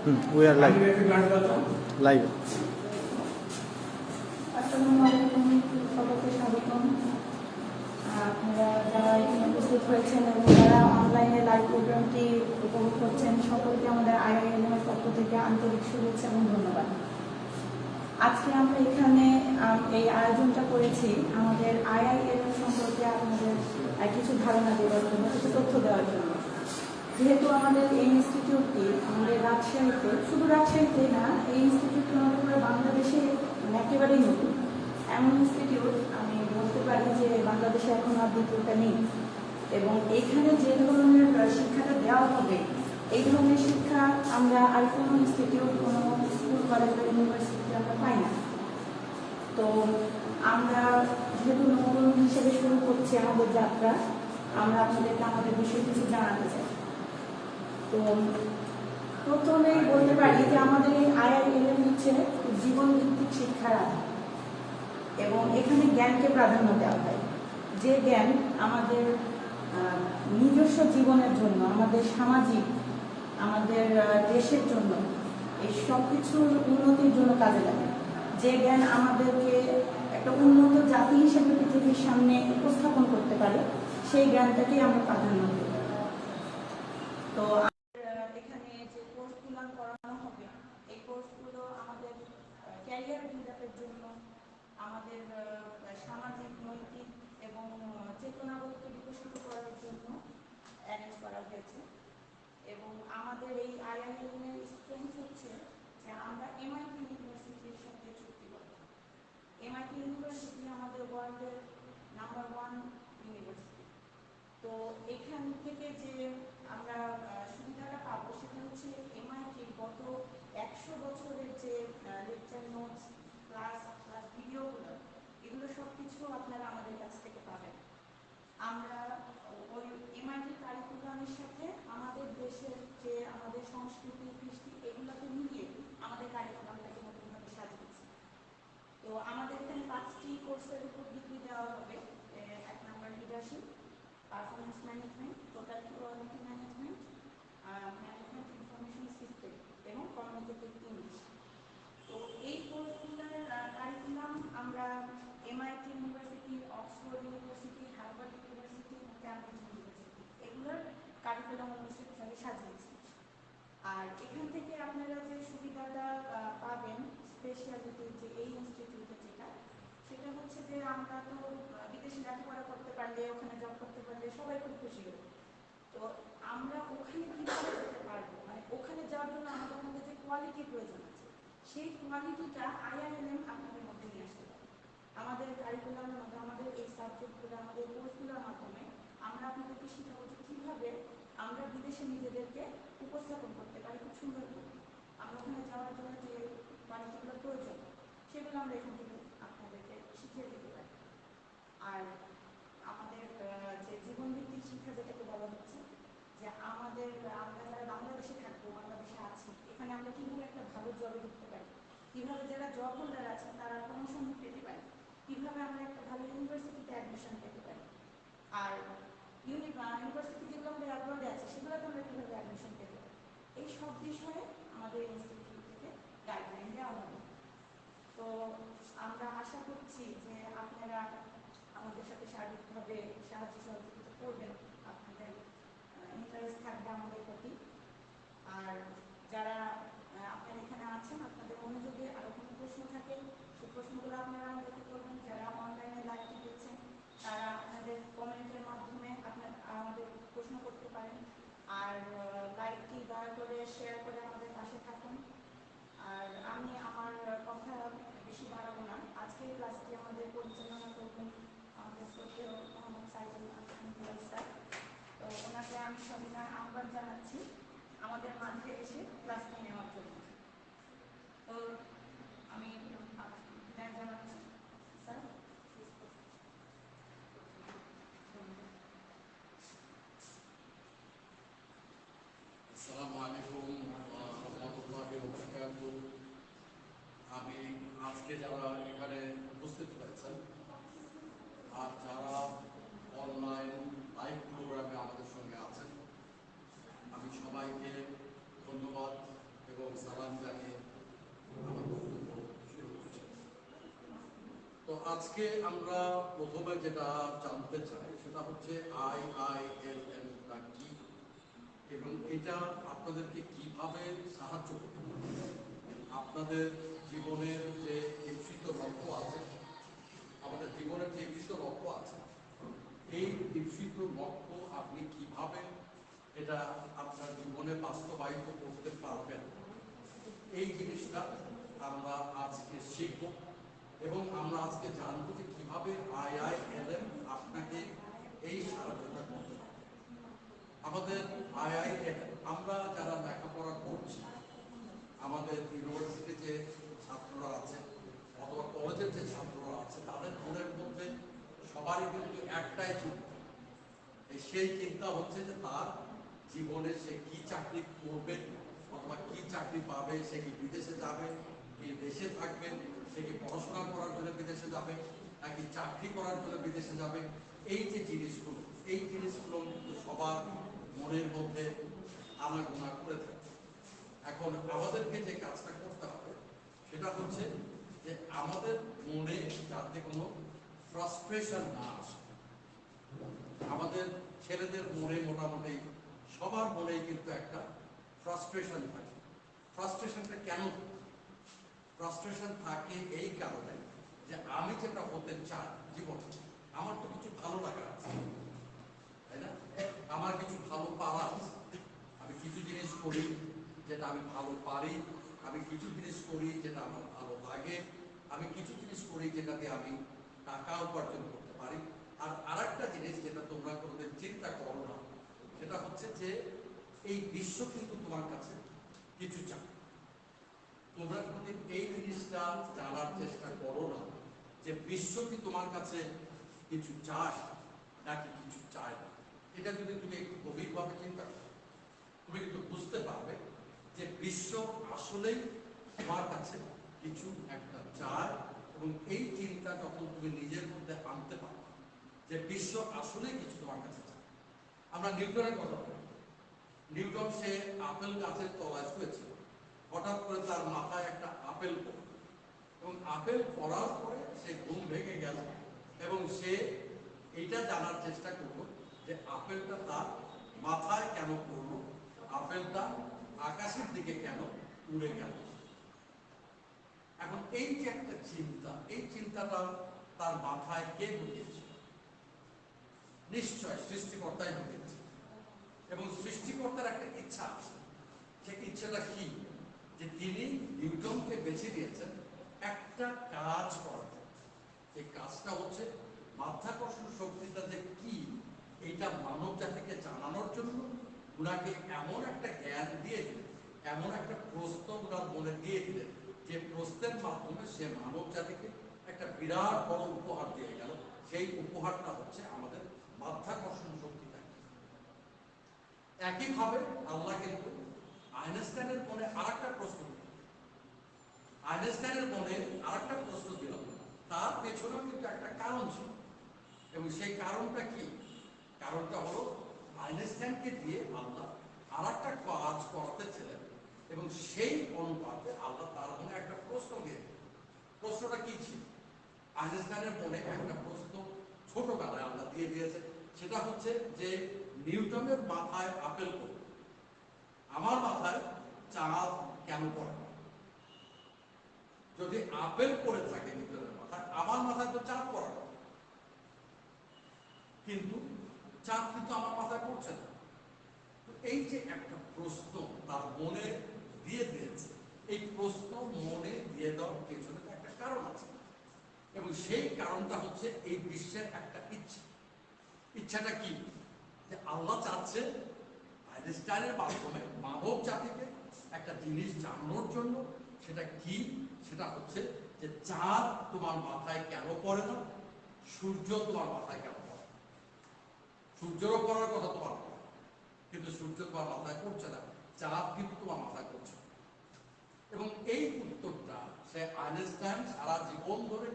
We are live. Live. আসসালামু আলাইকুম, সবাইকে স্বাগতম। আপনারা যারা এখানে উপস্থিত হয়েছেন এবং যারা অনলাইনে লাইভ প্রোগ্রামটি উপভোগ করছেন, সকলকে আমাদের আইআইএলএম এর পক্ষ থেকে আন্তরিক শুভেচ্ছা এবং ধন্যবাদ। আজকে আমরা এখানে এই আয়োজনটা করেছি আমাদের আইআইএলএম সম্পর্কে আপনাদের কিছু ধারণা দেওয়ার জন্য, কিছু তথ্য দেওয়ার জন্য। যেহেতু আমাদের এই ইনস্টিটিউটটি আমাদের রাজশাহীতে, শুধু রাজশাহীতে না, এই ইনস্টিটিউটটি আমাদের পুরো বাংলাদেশে একেবারেই নতুন এমন ইনস্টিটিউট। আমি বলতে পারি যে বাংলাদেশে এখন আর দ্বিতীয়টা নেই, এবং এইখানে যে ধরনের শিক্ষাটা দেওয়া হবে, এই ধরনের শিক্ষা আমরা আর কোনো ইনস্টিটিউট, কোনো স্কুল, কলেজ বা ইউনিভার্সিটিতে আমরা পাই না। তো আমরা যেহেতু নতুন হিসেবে শুরু করছি আমাদের যাত্রা, আমরা আপনাদেরকে আমাদের বিষয়ে কিছু জানাতে চাই। তো প্রথমেই বলতে পারি যে আমাদের এই আইআইএলএম হচ্ছে জীবন ভিত্তিক শিক্ষার আধার, এবং এখানে জ্ঞানকে প্রাধান্য দেওয়া হয়। যে জ্ঞান আমাদের নিজস্ব জীবনের জন্য, আমাদের সামাজিক, আমাদের দেশের জন্য, এই সব কিছুর উন্নতির জন্য কাজে লাগে। যে জ্ঞান আমাদেরকে একটা উন্নত জাতি হিসেবে পৃথিবীর সামনে উপস্থাপন করতে পারে, সেই জ্ঞানটাকেই আমরা প্রাধান্য দিই। তো এখানে যে কোর্সগুলো করানো হবে, এই কোর্সগুলো আমাদের ক্যারিয়ার বিল্ডআপের জন্য, আমাদের সামাজিক, নৈতিক এবং চেতনাবোধকে বিকশিত করার জন্য অ্যারেঞ্জ করা হয়েছে। এবং আমাদের এই আইআইএলএম এর স্ট্রেংথ হচ্ছে যে আমরা এমআইটি ইউনিভার্সিটির সাথে চুক্তিবদ্ধ। এমআইটি ইউনিভার্সিটি আমাদের ওয়ার্ল্ডের নাম্বার 1 ইউনিভার্সিটি। তো এখান থেকে যে আমরা সুবিধাটা পাবো, সেটা হচ্ছে এমআইটির গত 100 বছরের যে লেকচার নোটস, ক্লাস ভিডিওগুলো, এগুলো সব কিছু আপনারা আমাদের কাছ থেকে পাবেন। আমরা ওই এমআইটির কারিকুলামের সাথে আমাদের দেশের যে আমাদের সংস্কৃতি, কৃষ্টি, এগুলোকে মিলিয়ে আমাদের কারিকুলামটাকে নতুনভাবে সাজিয়েছি। তো আমাদের এখানে 5টি কোর্সের উপর ডিগ্রি দেওয়া হবে। 1 নম্বর leadership, performance management, total quality management, management information system এবং কমিউনিকেটিভ ইংলিশ। তো এই কোর্সগুলোর কারিকুলাম আমরা MIT university, Oxford university, Harvard university, Cambridge university, এগুলোর কারিকুলাম অনুসারে সাজিয়েছি। আর এখান থেকে আপনারা যে সুবিধাটা পাবেন, স্পেশালিটি যে এই ইনস্টিটিউটে যেটা, সেটা হচ্ছে যে আমরা তো বিদেশে লেখাপড়া করতে পারলে, ওখানে জব করতে পারলে সবাই খুব খুশি হবে। তো আমরা ওখানে কীভাবে যেতে পারবো, মানে ওখানে যাওয়ার জন্য আমাদের মধ্যে যে কোয়ালিটির প্রয়োজন আছে, সেই কোয়ালিটিটা আইআইএলএম আপনাদের মধ্যে নিয়ে আসতে পারে। আমাদের কারিকুলামের মধ্যে, আমাদের এই সাবজেক্টগুলো, আমাদের কোর্সগুলোর মাধ্যমে আমরা আপনাদেরকে শিখাবো যে কীভাবে আমরা বিদেশে নিজেদেরকে উপস্থাপন করতে পারি খুব সুন্দর করে। আমরা ওখানে যাওয়ার জন্য যে কোয়ালিটিগুলো প্রয়োজন, সেগুলো আমরা এখান থেকে আপনাদেরকে শিখিয়ে দিতে পারি। আর আমাদের যে জীবনভিত্তিক শিক্ষা, যেটাকে বলা হচ্ছে যে আমরা যারা বাংলাদেশে থাকবো, বাংলাদেশে আছি, এখানে আমরা কীভাবে একটা ভালো জবে ঢুকতে পারি, কীভাবে যারা জব হোল্ডার আছেন তারা প্রমোশন পেতে পারি, কীভাবে আমরা একটা ভালো ইউনিভার্সিটিতে অ্যাডমিশন পেতে পারি, আর ইউনিভার্সিটি যেগুলো আমাদের অ্যাব্রডে আছে সেগুলোতে আমরা কীভাবে অ্যাডমিশন পেতে পারি, এই সব বিষয়ে আমাদের ইনস্টিটিউট থেকে গাইডলাইন দেওয়া হবে। তো আমরা আশা করছি যে আপনারা আমাদের সাথে সার্বিকভাবে সাহায্য সহযোগিতা করবেন, আপনাদের ইন্টারেস্ট থাকবে আমাদের প্রতি। আর যারা আপনারা এখানে আছেন, আপনাদের মনোযোগে আরও কোনো প্রশ্ন থাকে, সেই প্রশ্নগুলো আপনারা আমাদেরকে করবেন। যারা অনলাইনে লাইভ দিয়েছেন, তারা আপনাদের কমেন্টের মাধ্যমে আমাদের প্রশ্ন করতে পারেন। আর লাইভটি দয়া করে শেয়ার করে আমাদের পাশে থাকুন। আর আমি আমার কথা বেশি বাড়াবো না। আজকের ক্লাসটি আমাদের পরিচালনা করবেন আমাদের শ্রদ্ধেয় মোহাম্মদ সাইদুল স্যার। তো ওনাকে আমি সবিনয় আহ্বান জানাচ্ছি আমাদের মাঝে এসে ক্লাসটি নেওয়ার জন্য। তো আমি বিদায় জানাচ্ছি স্যার। আসসালামু আলাইকুম ওয়া রাহমাতুল্লাহি ওয়া বারাকাতুহু। আমি আজকে যারা এখানে উপস্থিত হয়েছেন আর যারা অনলাইন লাইভ প্রোগ্রামে আমাদের সঙ্গে আছেন, আমি সবাইকে ধন্যবাদ এবং এবং সালাম জানিয়ে আমার বক্তব্য শুরু করছি। তো আজকে আমরা প্রথমে যেটা জানতে চাই সেটা হচ্ছে IILM টা কি এবং এটা আপনাদেরকে কিভাবে সাহায্য করতে পারে। আপনাদের জীবনের যে ইচ্ছিত লক্ষ্য আছে, আমাদের জীবনের যে ইচ্ছিত লক্ষ্য আছে, এই ইচ্ছিত লক্ষ্য আপনি কিভাবে এটা আপনার জীবনে বাস্তবায়িত করতে পারবেন, এই জিনিসটা আমরা আজকে শিখব এবং আমরা আজকে জানবো যে কিভাবে IILM আপনাকে এই সাহায্যটা করতে পারে। আমাদের IILM, আমরা যারা লেখাপড়া করছি, আমাদের ইউনিভার্সিটি যে ছাত্ররা আছে অথবা কলেজের যে ছাত্ররা আছে, তাদের মনের মধ্যে সবারই কিন্তু একটাই চিন্তা। সেই চিন্তা হচ্ছে যে তার জীবনে সে কি চাকরি করবে অথবা কি চাকরি পাবে, সে কি বিদেশে যাবে, কি দেশে থাকবে, সে কি পড়াশোনা করার জন্য বিদেশে যাবে, নাকি চাকরি করার জন্য বিদেশে যাবে। এই যে জিনিসগুলো, এই জিনিসগুলো কিন্তু সবার মনের মধ্যে আনাগোনা করে থাকে। এখন আমাদেরকে যে কাজটা করতে হবে সেটা হচ্ছে যে আমাদের মনে যাতে কোনো ফ্রাস্ট্রেশন না আসে। আমাদের ছেলেদের মনে মোটামুটি সবার মনেই কিন্তু একটা ফ্রাস্ট্রেশন থাকে। ফ্রাস্ট্রেশনটা কেন? ফ্রাস্ট্রেশন থাকে এই কারণে যে আমি যেটা হতে চাই জীবনে, আমার তো কিছু ভালো লাগা আছে, তাই না? আমার কিছু ভালো পাওয়া আছে, আমি কিছু জিনিস করি যেটা আমি ভালো পারি, আমি কিছু জিনিস করি যেটা আমার ভালো লাগে, আমি কিছু জিনিস করি যেটাতে আমি টাকা উপার্জন করতে পারি। আর আরেকটা জিনিস যেটা তোমরা কোনোদিন চিন্তা করো না, সেটা হচ্ছে যে এই বিশ্ব কিন্তু তোমার কাছে কিছু চায়। তোমরা কোনোদিন এই জিনিসটা জানার চেষ্টা করো না যে বিশ্ব কি তোমার কাছে কিছু চায় নাকি কিছু চায় না। এটা যদি তুমি একটু গভীরভাবে চিন্তা করো, তুমি কিন্তু বুঝতে পারবে যে বিশ্ব আসলেই তোমার কাছে কিছু একটা চায়। এবং এই চিন্তা যখন তুমি নিজের মধ্যে আনতে পারো যে বিশ্ব আসলেই কিছু তোমার কাছে চায়। আমরা নিউটনের কথা বলি। নিউটন সে আপেল গাছের তলায় শুয়েছিল, হঠাৎ করে তার মাথায় একটা আপেল পড়ল এবং আপেল পড়ার পরে সে ঘুম ভেঙে গেল এবং সে এইটা জানার চেষ্টা করলো যে আপেলটা তার মাথায় কেন পড়লো, আপেলটা আকাশের দিকে কেন উড়ে গেল। এখন এই যে একটা চিন্তা, এই চিন্তাটা তার মাথায় কে ঢুকিয়েছে? নিশ্চয় সৃষ্টিকর্তাই ঢুকিয়েছে। এবং সৃষ্টিকর্তার একটা ইচ্ছা আছে। সে ইচ্ছাটা কি? যে তিনি নিউটনকে বেছে দিয়েছেন একটা কাজ করার জন্য। এই কাজটা হচ্ছে মাধ্যাকর্ষণ শক্তিটা যে কি, এইটা মানব জাতিকে জানানোর জন্য উনাকে এমন একটা জ্ঞান দিয়ে দিলেন, এমন একটা প্রশ্ন উনার মনে দিয়ে দিলেন যে প্রশ্নের মাধ্যমে সে মানব জাতিকে একটা বিরাট বড় উপহার দিয়ে গেল। সেই উপহারটা হচ্ছে আমাদের মাধ্যাকর্ষণ শক্তিটা। একইভাবে আল্লাহ কিন্তু আইনস্টাইনের মনে আরেকটা প্রশ্ন দিল। আইনস্টাইনের মনে আরেকটা প্রশ্ন দিল, তার পেছনেও কিন্তু একটা কারণ ছিল। এবং সেই কারণটা কি? কারণটা হলো আইনস্টাইনকে দিয়ে আল্লাহ আরেকটা কাজ করাতে ছিলেন এবং সেই অনুপাতে আল্লাহ তার মনে একটা প্রশ্ন দিয়ে দিলেন। প্রশ্নটা কি ছিল? আইনস্টাইনের মনে একটা প্রশ্ন ছোটবেলায় আল্লাহ দিয়ে দিয়েছে। সেটা হচ্ছে যে নিউটনের মাথায় আপেল পড়ে, আমার মাথায় চাঁদ কেন পড়ে? যদি আপেল পড়ে থাকে নিউটনের মাথায়, আমার মাথায় তো চাঁদ পড়া, কিন্তু চাঁদ কিন্তু আমার মাথায় পড়ছে না। এই যে একটা প্রশ্ন তার মনে দিয়ে দিয়েছে, এই প্রশ্ন মনে দিয়ে দেওয়ার পেছনে একটা কারণ আছে এবং সেই কারণটা হচ্ছে এই বিশ্বের একটা ইচ্ছা। ইচ্ছাটা কি? যে আল্লাহ চাচ্ছে আইনস্টাইনের মাধ্যমে মানব জাতিকে একটা জিনিস জানানোর জন্য। সেটা কি? সেটা হচ্ছে যে চাঁদ তোমার মাথায় কেন পড়ে না, সূর্য তোমার মাথায় কেন পড়ে। সূর্যেরও পড়ার কথা তোমার, কিন্তু সূর্য তোমার মাথায় পড়ছে না, চাঁদ কিন্তু তোমার মাথায় পড়ছে। এবং এই উত্তরটা সে আইনস্টাইন সারা জীবন ধরে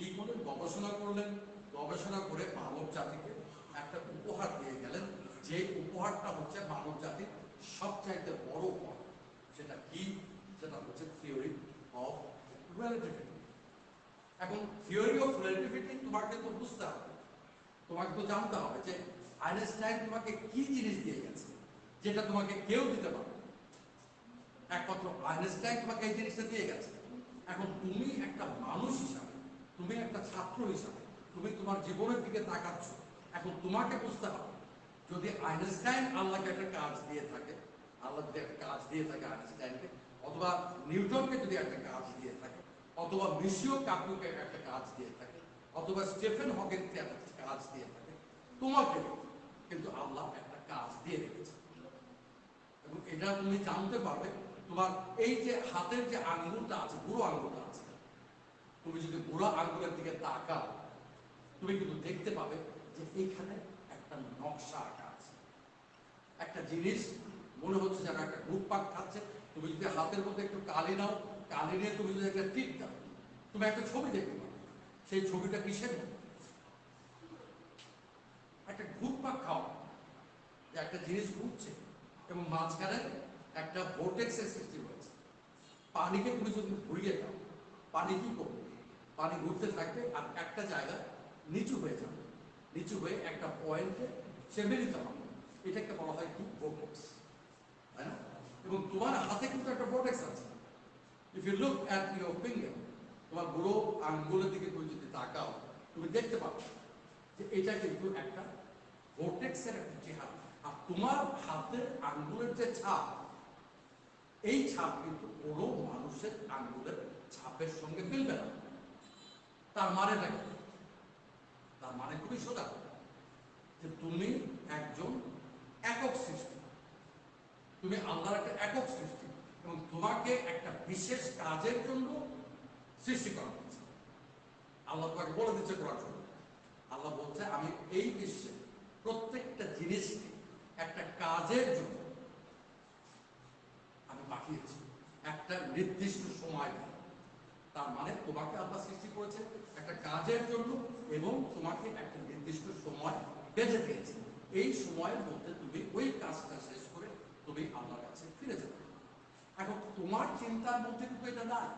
কি করলেন? গবেষণা করলেন। গবেষণা করে মানব জাতিকে একটা উপহার দিয়ে গেলেন, যে উপহারটা হচ্ছে মানব জাতির সবচাইতে বড় উপহার। সেটা কি? রিলেটিভিটি। এখন থিওরি অফ রিলেটিভিটি তোমাকে তো বুঝতে হবে, তোমাকে তো জানতে হবে যে আইনস্টাইন তোমাকে কি জিনিস দিয়ে গেছে যেটা তোমাকে কেউ দিতে পারে। একমাত্র আইনস্টাইন তোমাকে এই জিনিসটা দিয়ে গেছে। এখন তুমি একটা মানুষ হিসাবে, তুমি একটা ছাত্র হিসাবে, তুমি তোমার জীবনের দিকে তাকাচ্ছ। এখন তোমাকে বুঝতে হবে, যদি আইনস্টাইন আল্লাহকে একটা কাজ দিয়ে থাকে, আল্লাহ যদি একটা কাজ দিয়ে থাকে আইনস্টাইনকে, অথবা নিউটনকে যদি একটা কাজ দিয়ে থাকে, অথবা মিশিও কাকুকে একটা কাজ দিয়ে থাকে, অথবা স্টিফেন হকিংকে একটা কাজ দিয়ে থাকে, তোমাকে কিন্তু আল্লাহ একটা কাজ দিয়ে রেখেছে। এবং এটা তুমি জানতে পারবে তোমার এই যে হাতের যে আঙ্গুলটা আছে, বুড়ো আঙ্গুলটা আছে, তুমি যদি বুড়ো আঙ্গুলের দিকে তাকাও, তুমি কিন্তু দেখতে পাবে যে এইখানে একটা নকশা আঁকা আছে। একটা জিনিস মনে হচ্ছে যেন একটা ঘুরপাক খাচ্ছে। তুমি যদি হাতের মধ্যে একটু কালি নাও, কালি নিয়ে তুমি যদি একটা টিপ দাও, তুমি একটা ছবি দেখতে পাবে। সেই ছবিটা কিসের? একটা ঘুরপাক খাওয়া, যে একটা জিনিস ঘুরছে এবং মাঝখানে একটা ভোর্টেক্সের সৃষ্টি হয়েছে। পানিকে তুমি যদি ঘুরিয়ে দাও, পানি কি করবে? পানি ঘুরতে থাকবে আর একটা জায়গা নিচু হয়ে যাবে, নিচু হয়ে একটা পয়েন্টে সে মিলিত হবে। এটাকে বলা হয় কি? ভোর্টেক্স, তাই না? এবং তোমার হাতে কিন্তু একটা ভোর্টেক্স আছে। If you look at your finger, তোমার বুড়ো আঙ্গুলের দিকে তুমি যদি তাকাও, তুমি দেখতে পাবে যে এটা কিন্তু একটা ভোর্টেক্সের একটা চেহারা। আর তোমার হাতের আঙ্গুলের যে ছাপ, এই ছাপ কিন্তু কোনো মানুষের আঙ্গুলের ছাপের সঙ্গে মিলবে না। তার মানেটা কি? তার মানে খুবই সোজা, যে তুমি একজন একক সৃষ্টি, তুমি আল্লাহর একটা একক সৃষ্টি, এবং তোমাকে একটা বিশেষ কাজের জন্য সৃষ্টি করা হয়েছে। আল্লাহ তোমাকে বলে দিচ্ছে করার জন্য। আল্লাহ বলছে আমি এই বিশ্বে প্রত্যেকটা জিনিসকে একটা কাজের জন্য আমি পাঠিয়েছি, একটা নির্দিষ্ট সময়। তার মানে তোমাকে আল্লাহ সৃষ্টি করেছে একটা কাজের জন্য, এবং তোমাকে একটা নির্দিষ্ট সময় বেঁধে দিয়েছে। এই সময়ের মধ্যে তুমি ওই কাজটা শেষ করে তুমি আল্লাহর কাছে ফিরে যাবে। এখন তোমার চিন্তার মধ্যে কিন্তু এটা নাই,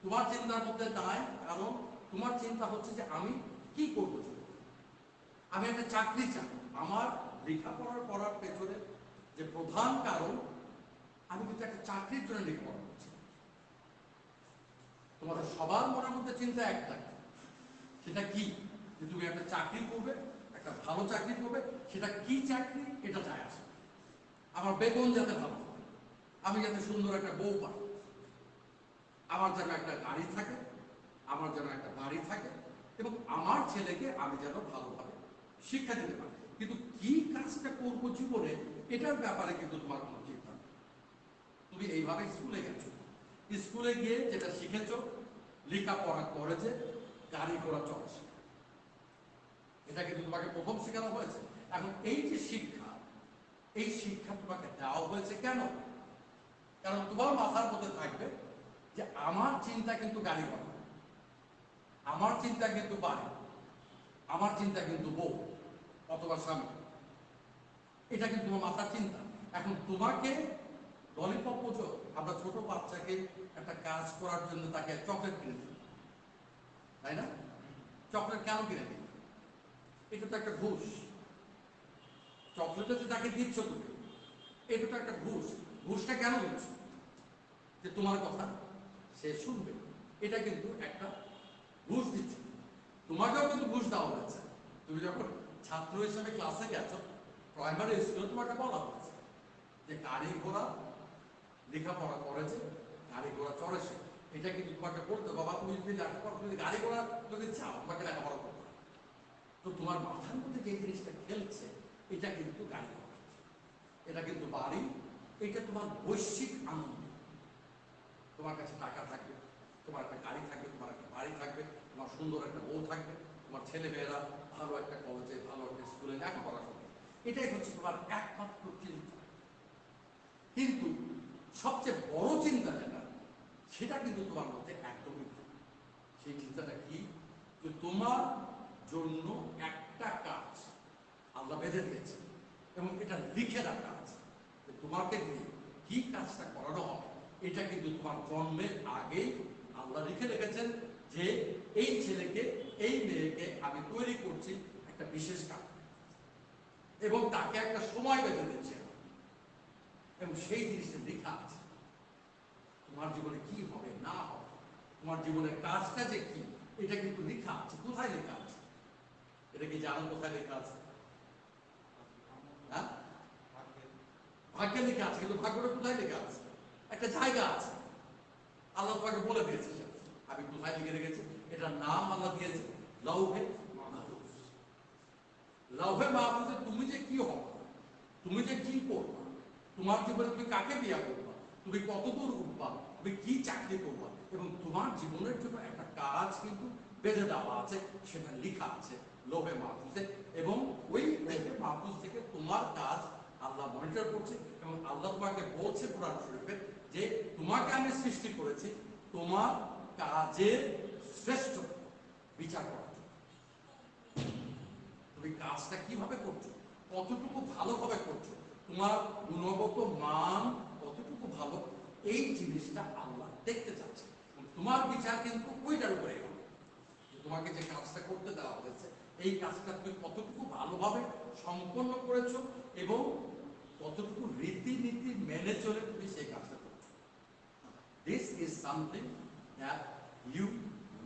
তোমার চিন্তার মধ্যে নাই। কারণ তোমার চিন্তা হচ্ছে যে আমি কি করবো, আমি একটা চাকরি চাই। আমার লেখাপড়া করার পেছনে যে প্রধান কারণ, আমি কিন্তু একটা চাকরির জন্য লেখাপড়া করছি। তোমাদের সবার মনের মধ্যে চিন্তা একটা, সেটা কি? যে তুমি একটা চাকরি করবে, একটা ভালো চাকরি করবে। সেটা কি চাকরি এটা যায় আসে, আমার বেতন যাতে ভালো, আমি যাতে সুন্দর একটা বউ পাই, আমার যেন একটা গাড়ি থাকে, আমার যেন একটা বাড়ি থাকে, এবং আমার ছেলেকে আমি যেন ভালোভাবে শিক্ষা দিতে পারি। কিন্তু কি কাজটা করবো জীবনে, এটার ব্যাপারে কিন্তু তোমার কোনো চিন্তা নেই। তুমি এইভাবে স্কুলে গেছো, স্কুলে গিয়ে যেটা শিখেছো, লেখাপড়া করেছে, গাড়ি ঘোড়া চলেছে, এটা কিন্তু তোমাকে প্রথম শেখানো হয়েছে। এখন এই যে শিক্ষা, এই শিক্ষা তোমাকে দেওয়া হয়েছে কেন? কারণ তোমার মাথার মধ্যে থাকবে যে আমার চিন্তা কিন্তু গাড়ি ঘোড়া, আমার চিন্তা কিন্তু বাড়ি, আমার চিন্তা কিন্তু বউ অথবা স্বামী। এটা কিন্তু তোমার মাথার চিন্তা। এখন তোমাকে ললিপপ, বোঝো, আমরা ছোট বাচ্চাকে একটা কাজ করার জন্য তাকে চকলেট কিনে দিই, তাই না? চকলেট কেন কিনে দিই? এটা তো একটা ঘুষ। চকলেটটা যে তাকে দিচ্ছ তুমি, এটা তো একটা ঘুষ। ঘুষটা কেন দিচ্ছ? যে তোমার কথা সে শুনবে, এটা কিন্তু একটা ঘুষ দিচ্ছে। তোমাকেও কিন্তু ঘুষ দেওয়া হয়েছে। তুমি যখন ছাত্র হিসেবে ক্লাসে গেছো, প্রাইমারি স্কুলে তোমাকে বলা হয়েছে যে গাড়ি ঘোড়া লেখাপড়া করেছে, গাড়ি ঘোড়া চড়েছে। এটা কিন্তু তোমাকে বলতে, বাবা তুমি যদি লেখাপড়া, তুমি গাড়ি ঘোড়া যদি চাও, তোমাকে লেখাপড়া করতে হবে। তো তোমার মাথার মধ্যে যে জিনিসটা খেলছে, এটা কিন্তু গাড়ি ঘোড়া, এটা কিন্তু বাড়ি, এটা তোমার বৈশ্বিক আনন্দ। তোমার কাছে টাকা থাকবে, তোমার একটা গাড়ি থাকবে, তোমার একটা বাড়ি থাকবে, তোমার সুন্দর একটা বউ থাকবে, তোমার ছেলে মেয়েরা ভালো একটা কলেজে, ভালো একটা স্কুলে লেখাপড়া করবে। এটাই হচ্ছে তোমার একমাত্র চিন্তা। কিন্তু সবচেয়ে বড় চিন্তা যেটা, সেটা কিন্তু তোমার মধ্যে একদমই নেই। সেই চিন্তাটা কি? যে তোমার জন্য একটা কাজ আল্লাহ বেঁধে দিয়েছে, এবং এটা লিখে রাখা আছে যে তোমাকে দিয়ে কি কাজটা করানো হবে, এটা কিন্তু তোমার জন্মের আগেই আল্লাহ লিখে রেখেছেন যে এই ছেলেকে এই মেয়েকে আমি তৈরি করছি একটা বিশেষ কাজ, এবং তাকে একটা সময় বেঁধে দিচ্ছে, এবং সেই জিনিসটা লেখা আছে তোমার জীবনে কি হবে না হবে, তোমার জীবনের কাজটা যে কি এটা কিন্তু লেখা আছে। কোথায় লেখা আছে এটা কি জানো? কোথায় লেখা আছে? হ্যাঁ, ভাগ্যে লেখা আছে, কিন্তু ভাগ্যটা কোথায় লেখা আছে? একটা জায়গা আছে, আল্লাহ তোমাকে বলে দিয়েছে। আমি কোথায় লিখে রেখেছি? এটার নাম আল্লাহ দিয়েছে লাউহে মাহফুজ। লাউহে মাহফুজে তুমি যে কি হবে, তুমি যে কি করবা, তোমার জীবনে তুমি কাকে বিয়ে করবা, তুমি কতদূর উঠবা, তুমি কি চাকরি করবা, এবং তোমার জীবনের জন্য একটা কাজ কিন্তু বেঁধে দেওয়া আছে, সেটা লেখা আছে লোহে মাহফুজে। এবং ওই লোহে মাহফুজ থেকে তোমার কাজ আল্লাহ মনিটর করছে, এবং আল্লাহ তোমাকে বলছে কোরআন শরীফে যে তোমাকে আমি সৃষ্টি করেছি তোমার কাজের শ্রেষ্ঠ বিচার করার জন্য। তুমি কাজটা কিভাবে করছো, কতটুকু ভালোভাবে করছো, তোমার গুণগত মান কতটুকু ভালো, এই জিনিসটা আল্লাহ দেখতে চাচ্ছে। তোমার বিচার কিন্তু ওইটার উপরে হবে, তোমাকে যে কাজটা করতে দেওয়া হয়েছে এই কাজটা তুমি কতটুকু ভালোভাবে সম্পন্ন করেছো, এবং কতটুকু রীতিনীতি মেনে চলে তুমি সেই কাজটা করছো। This is something that you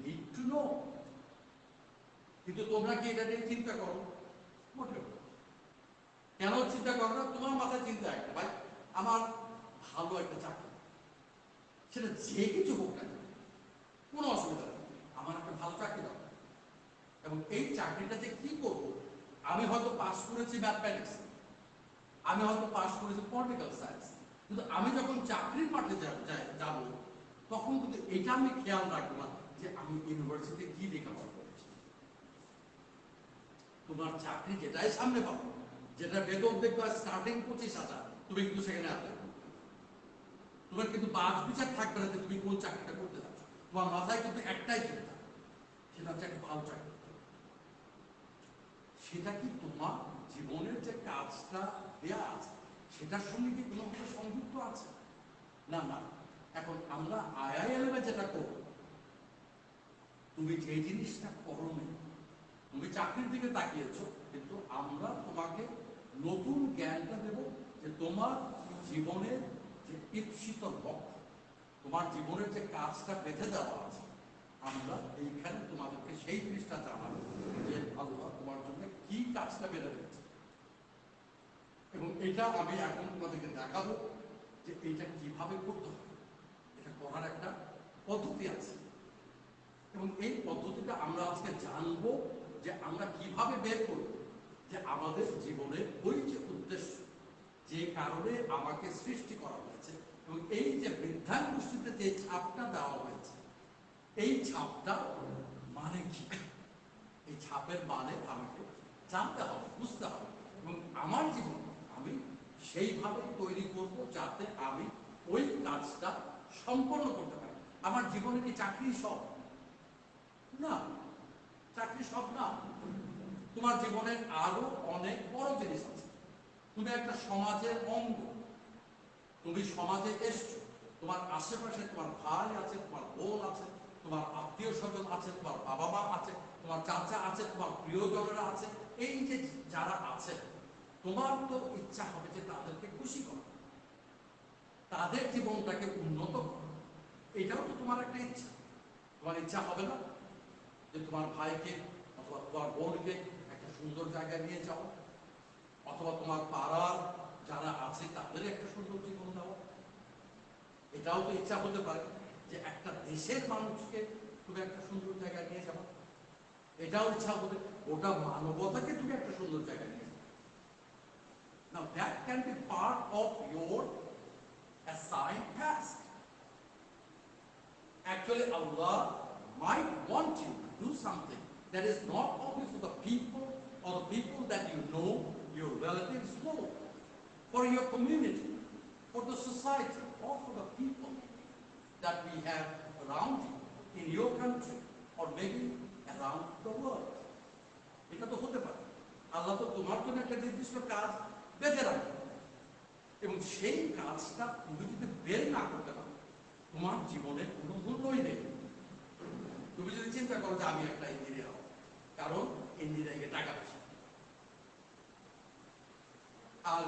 need to know. কিন্তু তোমরা কি এটা নিয়ে চিন্তা করো? মোটেও। কেন চিন্তা করো না? তোমার মাথায় চিন্তা একটা, ভাই আমার ভালো একটা চাকরি, সেটা যে কিছু হোক না, কোনো অসুবিধা নেই, আমার একটা ভালো চাকরি দাও। এবং এই চাকরিটা যে কি করবো, আমি হয়তো পাস করেছি ম্যাথমেটিক্স, আমি হয়তো পাস করেছি পলিটিক্যাল সায়েন্স, কিন্তু আমি যখন চাকরির মাঠে যাব তখন কিন্তু এটা আমি খেয়াল রাখবো না যে আমি ইউনিভার্সিটিতে কি লেখাপড়া করেছি। তোমার চাকরি যেটাই সামনে পাবো, যেটা বেতন দেখবে স্টার্টিং 25,000, তুমি কিন্তু সেখানে আসবে। তোমার কিন্তু বাজ বিচার থাকবে না যে তুমি কোন চাকরিটা করতে যাচ্ছ। তোমার মাথায় কিন্তু একটাই চিন্তা, সেটা হচ্ছে একটা ভালো চাকরি। সেটা কি তোমার জীবনের যে কাজটা দেয়া আছে সেটার সঙ্গে কি কোনোভাবে সংযুক্ত আছে? না না। এখন আমরা IILM যেটা করব, তুমি যে জিনিসটা করো না, তুমি চাকরির দিকে তাকিয়েছ, কিন্তু আমরা তোমাকে নতুন জ্ঞানটা দেব যে তোমার জীবনের যে ঈপ্সিত লক্ষ্য, তোমার জীবনের যে কাজটা বেঁধে দেওয়া আছে, আমরা এইখানে তোমাদেরকে সেই জিনিসটা জানাবো যে আল্লাহ তোমার জন্য কি কাজটা বেঁধে রেখেছে। এবং এটা আমি এখন তোমাদেরকে দেখাবো যে এটা কিভাবে করতে হবে। এটা করার একটা পদ্ধতি আছে, এবং এই পদ্ধতিটা আমরা আজকে জানবো যে আমরা কিভাবে বের করব যে আমাদের জীবনের ওই যে উদ্দেশ্য, যে কারণে আমাকে সৃষ্টি করা হয়েছে, এবং এই যে বৃদ্ধাঙ্গুষ্ঠিতে যে ছাপটা দেওয়া হয়েছে, এই ছাপটা মানে কি, এই ছাপের মানে আমাকে জানতে হবে, বুঝতে হবে, এবং আমার জীবন আমি সেইভাবে তৈরি করব যাতে আমি ওই কাজটা সম্পন্ন করতে পারি। আমার জীবনে কি চাকরি সব না? চাকরি সব না। তোমার জীবনের আরো অনেক বড় জিনিস আছে। তুমি একটা সমাজের অঙ্গ, তুমি সমাজে এসছো, তোমার আশেপাশে তোমার ভাই আছে, তোমার বোন আছে, তোমার আত্মীয় স্বজন আছে, তোমার বাবা মা আছে, তোমার চাচা আছে, তোমার প্রিয়জনেরা আছে। এই যে যারা আছে, তোমার তো ইচ্ছা হবে যে তাদেরকে খুশি করা, তাদের জীবনটাকে উন্নত করা। এটাও তো তোমার একটা ইচ্ছা। তোমার ইচ্ছা হবে না যে তোমার ভাইকে অথবা তোমার বোনকে একটা সুন্দর জায়গায় নিয়ে যাও, অথবা তোমার পাড়ার যারা আছে তাদের একটা সুন্দর জীবন দেওয়া? এটাও তো ইচ্ছা হতে পারে যে একটা দেশের মানুষকে তুমি একটা সুন্দর জায়গায় নিয়ে যাবো। এটাও ইচ্ছা হতে, ওটা মানবতাকে তুমি একটা সুন্দর জায়গায় নিয়ে যাবো। Now that can be part of your assigned task. Actually, Allah might want you to do something that is not only for the people or the people that you know, your relatives know, for your community, for the society, or for the people that we have around you, in your country, or maybe around the world. এটা তো হতে পারে আল্লাহ তো তোমার জন্য একটা নির্দিষ্ট কাজ বেঁধে রাখবে, এবং সেই কাজটা তুমি যদি বের না করতে পারো, তোমার জীবনে কোনো মূল্যই নেই। তুমি যদি চিন্তা করো যে আমি একটা ইঞ্জিনিয়ার হব, কারণ ইঞ্জিনিয়ারিংয়ে টাকা বেশি। আর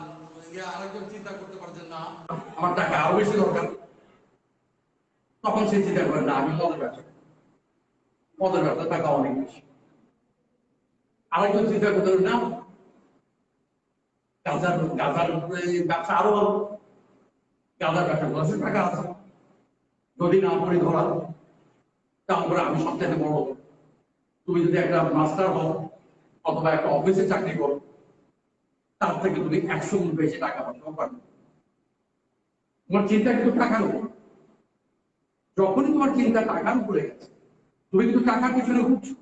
আরেকজন চিন্তা করতে পারে যে না, আমার টাকা আরো বেশি দরকার, তখন সে চিন্তা করে না আমি মদের ব্যবসা টাকা অনেক বেশি। আরেকজন চিন্তা করতে পারে না, গাঁজার ব্যবসা আরো ভালো, গাঁজার ব্যবসা টাকা আছে, যদি না পড়ি ধরা তারপরে আমি সবচেয়ে বড়। তুমি যদি একটা মাস্টার হও অথবা একটা অফিসে চাকরি করো, তার থেকে তুমি 100 গুণ বেশি টাকা পাবে। তোমার চিন্তা কিন্তু টাকার উপর। যখনই তোমার চিন্তা টাকার উপরে গেছে, তুমি কিন্তু টাকার পিছনে ঘুরছো,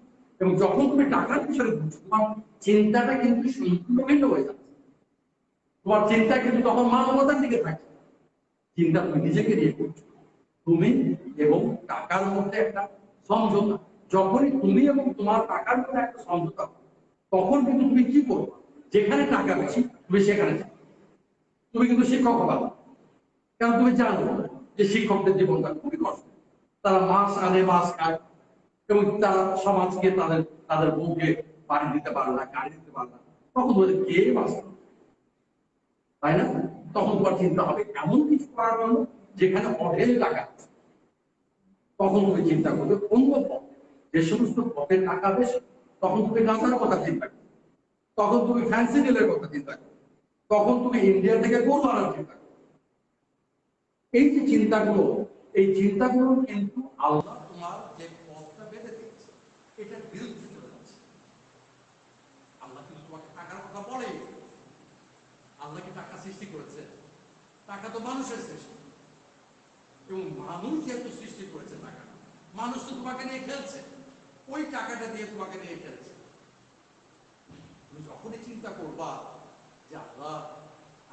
এবং যখন তুমি টাকার পিছনে ঘুরছো, তোমার চিন্তাটা কিন্তু সম্পূর্ণ ভিন্ন হয়ে যাচ্ছে। তোমার চিন্তা কিন্তু তখন মানবতার দিকে থাকছে, চিন্তা তুমি নিজেকে নিয়ে করছো, তুমি এবং টাকার মধ্যে একটা সমঝোতা। যখনই তুমি এবং তোমার টাকার মধ্যে একটা সমঝোতা, তখন কিন্তু তুমি কি করবে, যেখানে টাকা বেশি তুমি সেখানে যাও। তুমি কিন্তু শিক্ষক হবা, কারণ তুমি জানো যে শিক্ষকদের জীবনটা খুবই কষ্ট। তারা মাস আনে মাস খায়, এবং তারা সমাজকে তাদের তাদের বউকে বাড়ি দিতে পারে না, গাড়ি দিতে পারে না, তখন বলে কে বাঁচত, তাই না? তখন তোমার চিন্তা হবে এমন কিছু করার জন্য যেখানে অঢেল টাকা। তখন তুমি চিন্তা করবে অন্য পথ, যে সমস্ত পথের টাকা বেশি। তখন তুমি গাঁজার কথা চিন্তা করবে, তখন তুমি ফ্যান্সি ডিলের কথা চিন্তা করবে, তখন তুমি ইন্ডিয়া থেকে গরু আনার চিন্তা করবে। এই যে চিন্তাগুলো, এই চিন্তাগুলো কিন্তু আল্লাহ তোমার যে পথটা বেঁধে দিয়েছে এটার বিরুদ্ধে চলে যাচ্ছে। আল্লাহ কিন্তু তোমাকে টাকার কথা বলে। আল্লাহ কি টাকা সৃষ্টি করেছে? টাকা তো মানুষের সৃষ্টি, এবং মানুষ যেহেতু সৃষ্টি করেছে টাকা, মানুষ তো তোমাকে নিয়ে খেলছে, ওই টাকাটা দিয়ে তোমাকে নিয়ে খেলছে। তুমি যখনই চিন্তা করবা যে আল্লাহ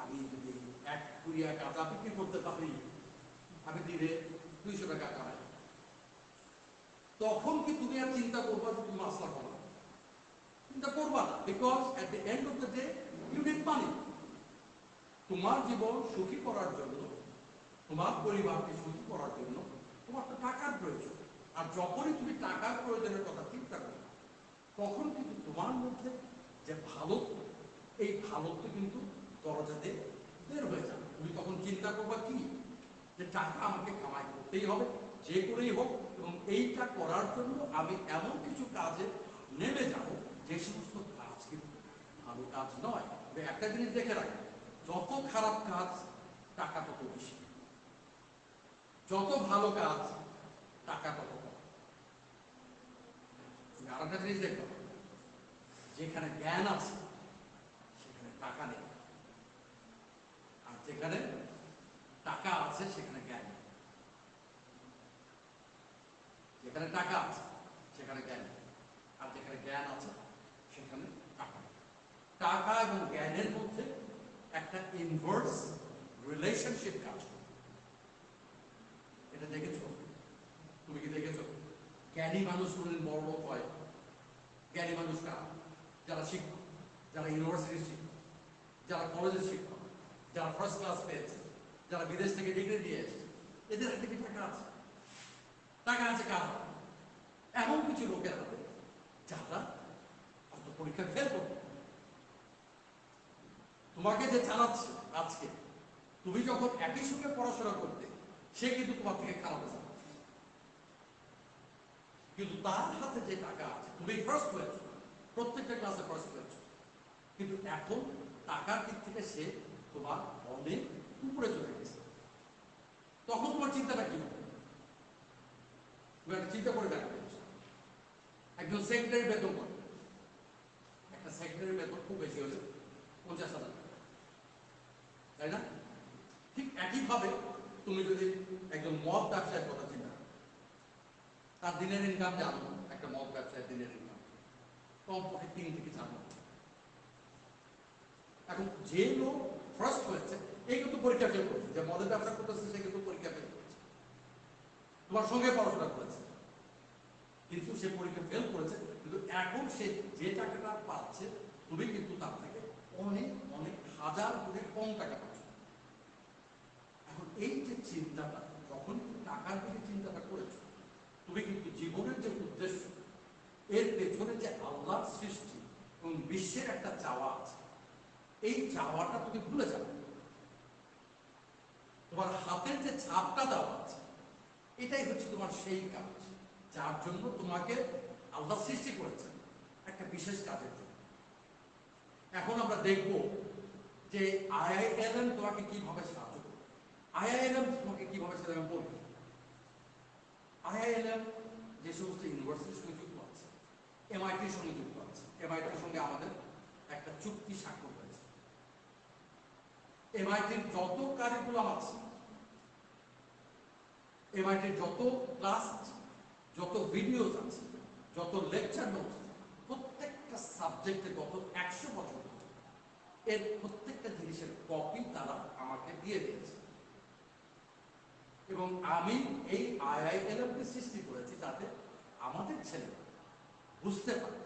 আমি যদি 1 কুড়িয়া গাঁজা বিক্রি করতে পারি, আমি দিনে 200 টাকা কামাই, তখন কি তুমি আর চিন্তা করবা যে তুমি মাসলা কমা? চিন্তা করবা না, because at the end of the day you need money. তোমার জীবন সুখী করার জন্য, তোমার পরিবারকে সুখী করার জন্য তোমার তো টাকার প্রয়োজন। আর যখনই তুমি টাকার প্রয়োজনের কথা চিন্তা করো, তখন কিন্তু তোমার মধ্যে যে ভালোত্ব, এই ভালোত্ব কিন্তু দরজাতে বের হয়ে যাবে। তুমি তখন চিন্তা করবা কি, যে টাকা আমাকে কামাই করতেই হবে যে করেই হোক, এবং এইটা করার জন্য আমি এমন কিছু কাজে নেমে যাব যে সমস্ত কাজ কিন্তু ভালো কাজ নয়। একটা জিনিস দেখে রাখো, যত খারাপ কাজ টাকা তত বেশি, যত ভালো কাজ টাকা তত কম। আরেকটা জিনিস দেখো, যেখানে জ্ঞান আছে সেখানে টাকা নেই, আর যেখানে টাকা আছে সেখানে জ্ঞান নেই। যেখানে টাকা আছে সেখানে জ্ঞান নেই, আর যেখানে জ্ঞান আছে সেখানে টাকা নেই। টাকা এবং জ্ঞানের মধ্যে একটা ইনভার্স রিলেশনশিপ কাজ করে। এটা দেখেছো? তুমি কি দেখেছো? জ্ঞানী মানুষ কোনদিন বড় লোক হয়? জ্ঞানী মানুষ কারা? যারা শিক্ষক, যারা ইউনিভার্সিটির শিক্ষক, যারা কলেজের শিক্ষক, যারা ফার্স্ট ক্লাস পেয়েছে, যারা বিদেশ থেকে ডিগ্রি দিয়ে এসেছে, এদের হাতে কি টাকা আছে? টাকা আছে কার? এমন কিছু লোকের হাতে যারা হয়তো পরীক্ষা ফেল করবে। তোমাকে যে চালাচ্ছে আজকে, তুমি যখন একই সঙ্গে পড়াশোনা করতে, সে কিন্তু তোমার থেকে খারাপ আছে, কিন্তু তার হাতে যে টাকা আছে, তুমি ফার্স্ট হয়েছো, প্রত্যেকটা ক্লাসে ফার্স্ট হয়েছো, কিন্তু এখন টাকার দিক থেকে সে তোমার অনেক উপরে চলে গেছে। তখন তোমার চিন্তাটা কি হবে? তুমি একটা চিন্তা করে দেখো, একজন সেক্রেটারি বেতন করে, একটা সেক্রেটারি বেতন খুব বেশি হলে 50,000 টাকা, তাই না? ঠিক একইভাবে তুমি যদি একজন মদ ব্যবসায়ের কথা চিন্তা করো, তার দিনের ইনকাম জানো, একটা মদ ব্যবসায়ের দিনের ইনকাম কমপক্ষে 3 থেকে 4 লাখ। এখন যে লোক ফার্স্ট হয়েছে, এই কিন্তু পরীক্ষা ফেল করেছে, যে মদের ব্যবসা করতেছে সে কিন্তু পরীক্ষা ফেল করেছে, তোমার সঙ্গে পড়াশোনা করেছে, কিন্তু সে পরীক্ষা ফেল করেছে, কিন্তু এখন সে যে টাকাটা পাচ্ছে তুমি কিন্তু তার থেকে অনেক অনেক হাজার গুণে কম টাকা পাচ্ছ। এখন এই যে চিন্তাটা তখন টাকার দিকে চিন্তাটা করেছো। তুমি কিন্তু জীবনের যে উদ্দেশ্য, এর পেছনে যে আল্লাহর সৃষ্টি এবং বিশ্বের একটা চাওয়া আছে, এই চাওয়াটা তুমি ভুলে যাবে। তোমার হাতের যে ছাপটা দেওয়া আছে, এটাই হচ্ছে তোমার সেই কাজ যার জন্য তোমাকে আল্লাহ সৃষ্টি করেছেন, একটা বিশেষ কাজের জন্য। এখন আমরা দেখব যে IILM তোমাকে কিভাবে সাহায্য করবে। IILM তোমাকে কিভাবে সেটা আমি বলবো। IILM যে সমস্ত ইউনিভার্সিটির সঙ্গে যুক্ত আছে, MITর সঙ্গে যুক্ত আছে। MITর সঙ্গে আমাদের একটা চুক্তি স্বাক্ষর হয়েছে। MITর যত কারিকুলাম আছে, MITর যত ক্লাস আছে, যত ভিডিওস আছে, যত লেকচার নোটস, প্রত্যেকটা সাবজেক্টে গত 100 বছর এর প্রত্যেকটা জিনিসের কপি তারা আমাকে দিয়ে দিয়েছে। এবং আমি এই IILM-কে সৃষ্টি করেছি যাতে আমাদের ছেলেরা বুঝতে পারে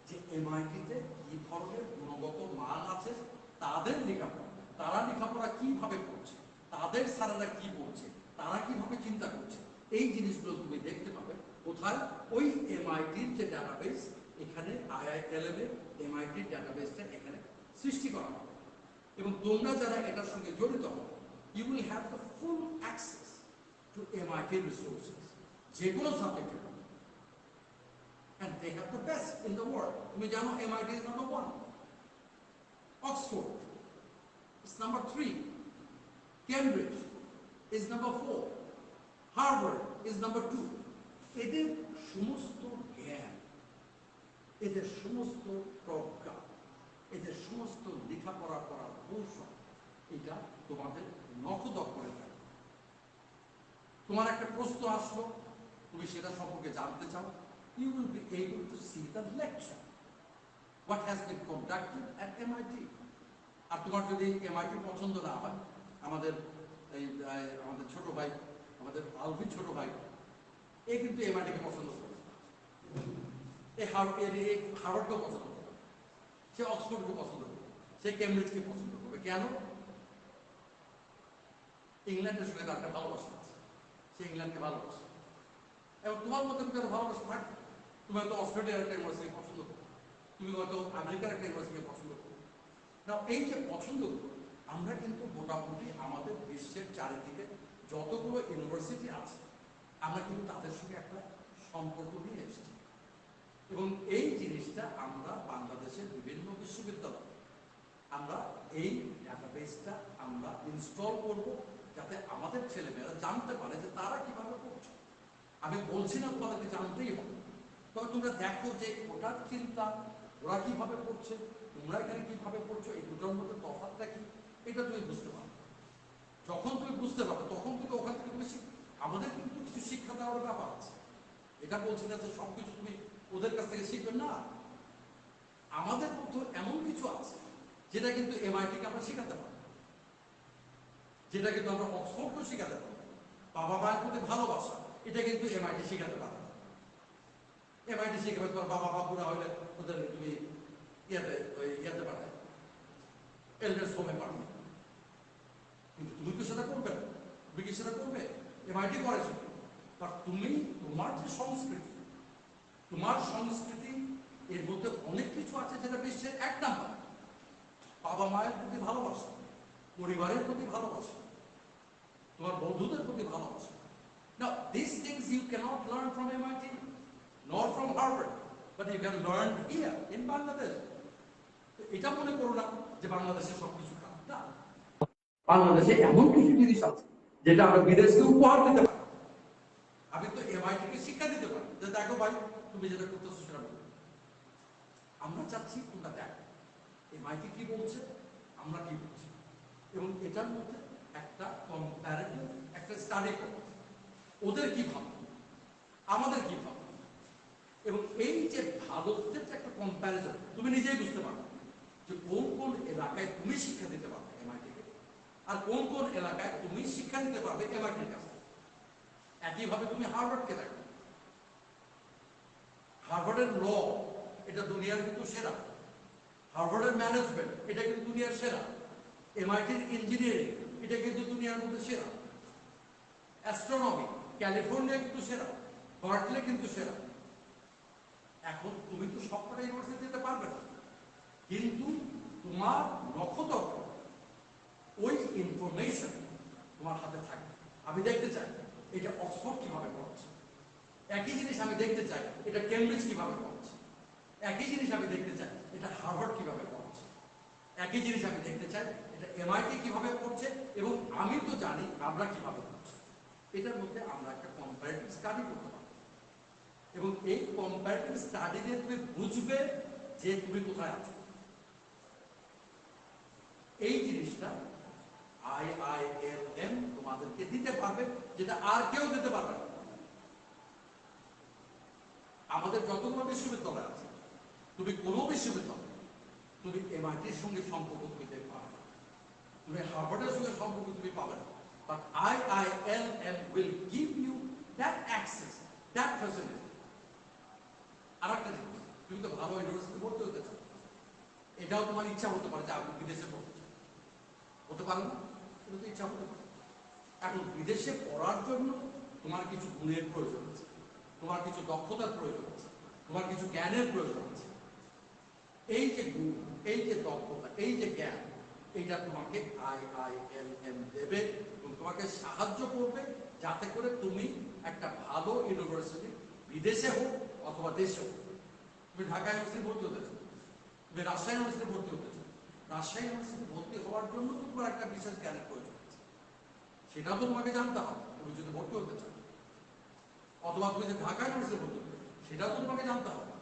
যে MIT-তে কি ধরনের গুণগত মান আছে, তাদের লেখাপড়া, তারা লেখাপড়া কিভাবে করছে, তাদের স্যারেরা কি বলছে, তারা কিভাবে চিন্তা করছে, এই জিনিসগুলো তুমি দেখতে পাবে। কোথায়? ওই MIT-র যে ডাটাবেস, এখানে IILM-এর MIT-র ডাটাবেসটা এখানে সৃষ্টি করা হবে। এবং তোমরা যারা এটার সঙ্গে জড়িত হবে, you will have the full access to MIT resources, যে কোনো সাবজেক্টের। And they have the best in the world. তুমি জানো MIT is number 1. Oxford is number 3. Cambridge is number 4. Harvard is number 2. এদের সমস্ত জ্ঞান, এদের সমস্ত প্রজ্ঞা, এদের সমস্ত লেখাপড়া করার কৌশল, এটা তোমাদের নখদক করে থাকে। তোমার একটা প্রশ্ন আসলো, তুমি সেটা সম্পর্কে জানতে চাও, you will be able to see the lecture, what has been conducted at MIT. আর তোমার যদি MIT পছন্দ না হয়, আমাদের আমাদের ছোট ভাই, আমাদের আলভি ছোট ভাই, এ কিন্তু MIT-কে পছন্দ করে, এই হার্ভার্ডকেও পছন্দ করে, সে অক্সফোর্ডকে পছন্দ করবে, সে কেমব্রিজকে পছন্দ করবে। কেন? ইংল্যান্ডের সঙ্গে তার একটা ভালোবাসা আছে, সে ইংল্যান্ডকে ভালোবাসে। এবং তোমার মধ্যে যদি ভালোবাসা থাকে, তুমি হয়তো অস্ট্রেলিয়ার একটা ইউনিভার্সিটি পছন্দ করো, তুমি হয়তো আমেরিকার একটা ইউনিভার্সিটি পছন্দ করো। না, এই যে পছন্দ করো, আমরা কিন্তু মোটামুটি আমাদের বিশ্বের চারিদিকে যতগুলো ইউনিভার্সিটি আছে, আমরা কিন্তু তাদের সঙ্গে একটা সম্পর্ক নিয়ে এসেছি। এবং এই জিনিসটা আমরা বাংলাদেশের বিভিন্ন বিশ্ববিদ্যালয়, আমরা এই ডাটাবেসটা আমরা ইনস্টল করব, যাতে আমাদের ছেলেমেয়েরা জানতে পারে যে তারা কিভাবে করছে। আমি বলছি না তোমাদেরকে জানতেই হবে, তবে তোমরা দেখো যে ওটার চিন্তা, ওরা কিভাবে করছে, তোমরা এখানে কিভাবে করছো, এই দুটোর মধ্যে তফাৎটা কি, এটা তুমি বুঝতে পারো। যখন তুমি বুঝতে পারো, তখন কিন্তু ওখান থেকে তুমি আমাদের কিন্তু কিছু শিক্ষা দেওয়ার ব্যাপার আছে। এটা বলছি না যে সবকিছু তুমি ওদের কাছ থেকে শিখবে না, আমাদের মধ্যে এমন কিছু আছে যেটা কিন্তু MIT-কে আমরা শেখাতে পারি, যেটা কিন্তু আমরা অক্সফোর্ডকেও শেখাতে পারি। বাবা মায়ের প্রতি ভালোবাসা, এটা কিন্তু MIT শেখাতে পারে। MIT শেখাবে তোমার বাবা মা পুরা হলে ওদের তুমি ইয়াতে পাঠায়, এলডার্স হোমে পাঠাবে। কিন্তু তুমি তো সেটা করবে না, তুমি কি সেটা করবে? MIT করেছো, কারণ তুমি তোমার যে সংস্কৃতি, তোমার সংস্কৃতি এর মধ্যে অনেক কিছু আছে যেটা বিশ্বের 1 নাম্বার। বাবা মায়ের প্রতি ভালোবাসা, পরিবারের প্রতি ভালোবাসা, তোমার বন্ধুদের প্রতি ভালোবাসা। Now, these things you cannot learn from MIT, nor from Harvard, but you can learn here in Bangladesh. এটা মনে করো না যে বাংলাদেশে সবকিছু খারাপ না, বাংলাদেশে এমন কিছু জিনিস আছে যেটা আমরা বিদেশকে উপহার দিতে পারি। আমি তো MIT-কে শিক্ষা দিতে পারি যে দেখো ভাই, তুমি যেটা করতেছো সেটা বলো। আমরা চাচ্ছি তোমরা দেখো MIT কি বলছে, আমরা কি বলছি, এবং এটার মধ্যে একটা কম্পারেটিভ একটা স্টাডি করো, ওদের কি ভাবো, আমাদের কি ভাবো। এবং এই যে ভারতের যে একটা কম্প্যারিজন, তুমি নিজেই বুঝতে পারো যে কোন কোন এলাকায় তুমি শিক্ষা দিতে পারবে MIT-কে, আর কোন কোন এলাকায় তুমি শিক্ষা দিতে পারবে MIT-র কাছে। একইভাবে তুমি হার্ভার্ডকে দেখো, হার্ভার্ডের ল এটা দুনিয়ার কিন্তু সেরা, হার্ভার্ডের ম্যানেজমেন্ট এটা কিন্তু দুনিয়ার সেরা, MIT-র ইঞ্জিনিয়ারিং এটা কিন্তু দুনিয়ার মধ্যে সেরা, অ্যাস্ট্রোনমি ক্যালিফোর্নিয়া কিন্তু সেরা, বার্কলে কিন্তু সেরা। এখন তুমি তো সবকটা ইউনিভার্সিটি যেতে পারবে না, কিন্তু তোমার লক্ষ্য ওই ইনফরমেশন তোমার হাতে থাকবে। আমি দেখতে চাই এটা অক্সফোর্ড কিভাবে করছে, একই জিনিস আমি দেখতে চাই এটা কেমব্রিজ কিভাবে করছে, একই জিনিস আমি দেখতে চাই এটা হার্ভার্ড কিভাবে করছে, একই জিনিস আমি দেখতে চাই এটা MIT কিভাবে করছে, এবং আমি তো জানি আমরা কিভাবে করছি। এটার মধ্যে আমরা একটা কম্পারেটিভ স্টাডি করতে পারবো, এবং এই কম্পারেটিভ স্টাডি দিয়ে তুমি বুঝবে যে তুমি কোথায় আছো। এই জিনিসটা IILM তোমাদেরকে দিতে পারবে, যেটা আর কেউ দিতে পারবে না। আমাদের যতগুলো বিশ্ববিদ্যালয় আছে, তুমি কোনো বিশ্ববিদ্যালয়, তুমি MITর সঙ্গে সম্পর্ক পেতে পারবে, তুমি হার্ভার্ডের সঙ্গে সম্পর্ক তুমি পাবে না, but IILM will give you that access, that facility. আর একটা জিনিস, তুমি তো ভালো ইউনিভার্সিটি পড়তে হতে চাও, এটাও তোমার ইচ্ছা হতে পারে যে আপনি বিদেশে পড়তে চাও, হতে পারে না? এটা তো ইচ্ছা হতে পারে। এখন বিদেশে পড়ার জন্য তোমার কিছু গুণের প্রয়োজন আছে, তোমার কিছু দক্ষতার প্রয়োজন আছে, তোমার কিছু জ্ঞানের প্রয়োজন আছে। এই যে গুণ, এই যে দক্ষতা, এই যে জ্ঞান, এইটা তোমাকে IILM দেবে এবং তোমাকে সাহায্য করবে যাতে করে তুমি একটা ভালো ইউনিভার্সিটি, বিদেশে হোক অথবা দেশে হোক। তুমি ঢাকা ইউনিভার্সিটি ভর্তি হতে চাও, তুমি রাজশাহী ইউনিভার্সিটি ভর্তি হতে চাও, রাজশাহী ইউনিভার্সিটি ভর্তি হওয়ার জন্য তোমার একটা বিশেষ জ্ঞানের প্রয়োজন আছে, সেটাও তো তোমাকে জানতে হবে তুমি যদি ভর্তি হতে চাও। অথবা তুমি যে ঢাকা ইউনিভার্সিটি ভর্তি হতে, সেটাও তো তোমাকে জানতে হবে,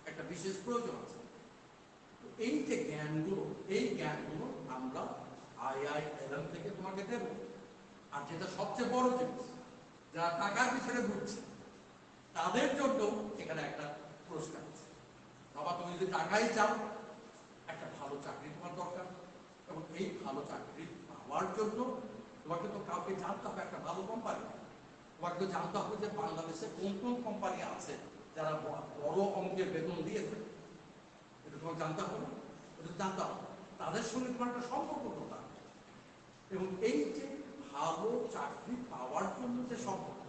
একটা বিশেষ প্রয়োজন আছে। এই যে জ্ঞানগুলো, এই জ্ঞানগুলো আমরা IILM থেকে তোমাকে দেব। আর যেটা সবচেয়ে বড় জিনিস, যারা টাকার পিছনে ঘুরছে তাদের জন্য এখানে একটা পুরস্কার আছে। বাবা, তুমি যদি টাকাই চাও, একটা ভালো চাকরি তোমার দরকার, এবং এই ভালো চাকরি পাওয়ার জন্য তোমাকে তো কাউকে জানতে হবে, একটা ভালো কোম্পানি তোমাকে তো জানতে হবে যে বাংলাদেশে কোন কোন কোম্পানি আছে যারা বড় অঙ্কের বেতন দিয়েছে, এটা তোমাকে জানতে হবে না? এটা জানতে হবে, তাদের সঙ্গে তোমার একটা সম্পর্ক করতে হবে। এবং এই যে ভালো চাকরি পাওয়ার জন্য যে সম্পর্ক,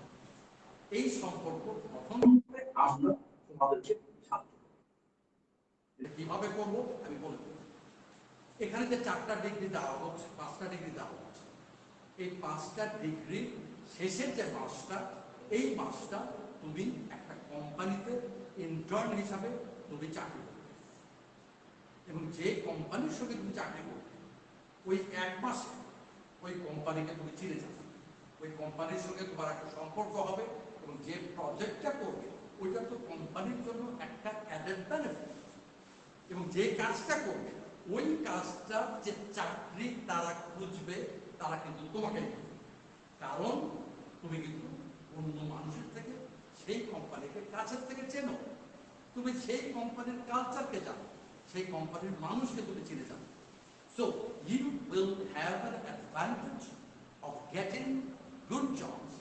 এই সম্পর্ক গঠন করে আমরা তোমাদেরকে সাহায্য করব। কিভাবে করবো আমি বলে দেব। এখানে যে 4টা ডিগ্রি দেওয়া হচ্ছে, 5টা ডিগ্রি দেওয়া হচ্ছে, এই 5টা ডিগ্রি শেষের যে মাসটা, এই মাসটা তুমি একটা কোম্পানিতে ইন্টার্ন হিসাবে তুমি চাকরি করবে, এবং যে কোম্পানির সঙ্গে তুমি চাকরি করবে ওই 1 মাসে ওই কোম্পানিকে তুমি চিনে যাবে, ওই কোম্পানির সঙ্গে তোমার একটা সম্পর্ক হবে, এবং যে প্রজেক্টটা করবে ওইটা তো কোম্পানির জন্য একটা অ্যাডেড বেনিফিট, এবং যে কাজটা করবে ওই কাজটা যে চাকরি তারা খুঁজবে তারা কিন্তু তোমাকে দেবে, কারণ তুমি কিন্তু অন্য মানুষের থেকে সেই কোম্পানিকে কাছের থেকে চেনো, তুমি সেই কোম্পানির কালচারকে জানো, সেই কোম্পানির মানুষকে তুমি চিনে যাবে। So you will have an advantage of getting good jobs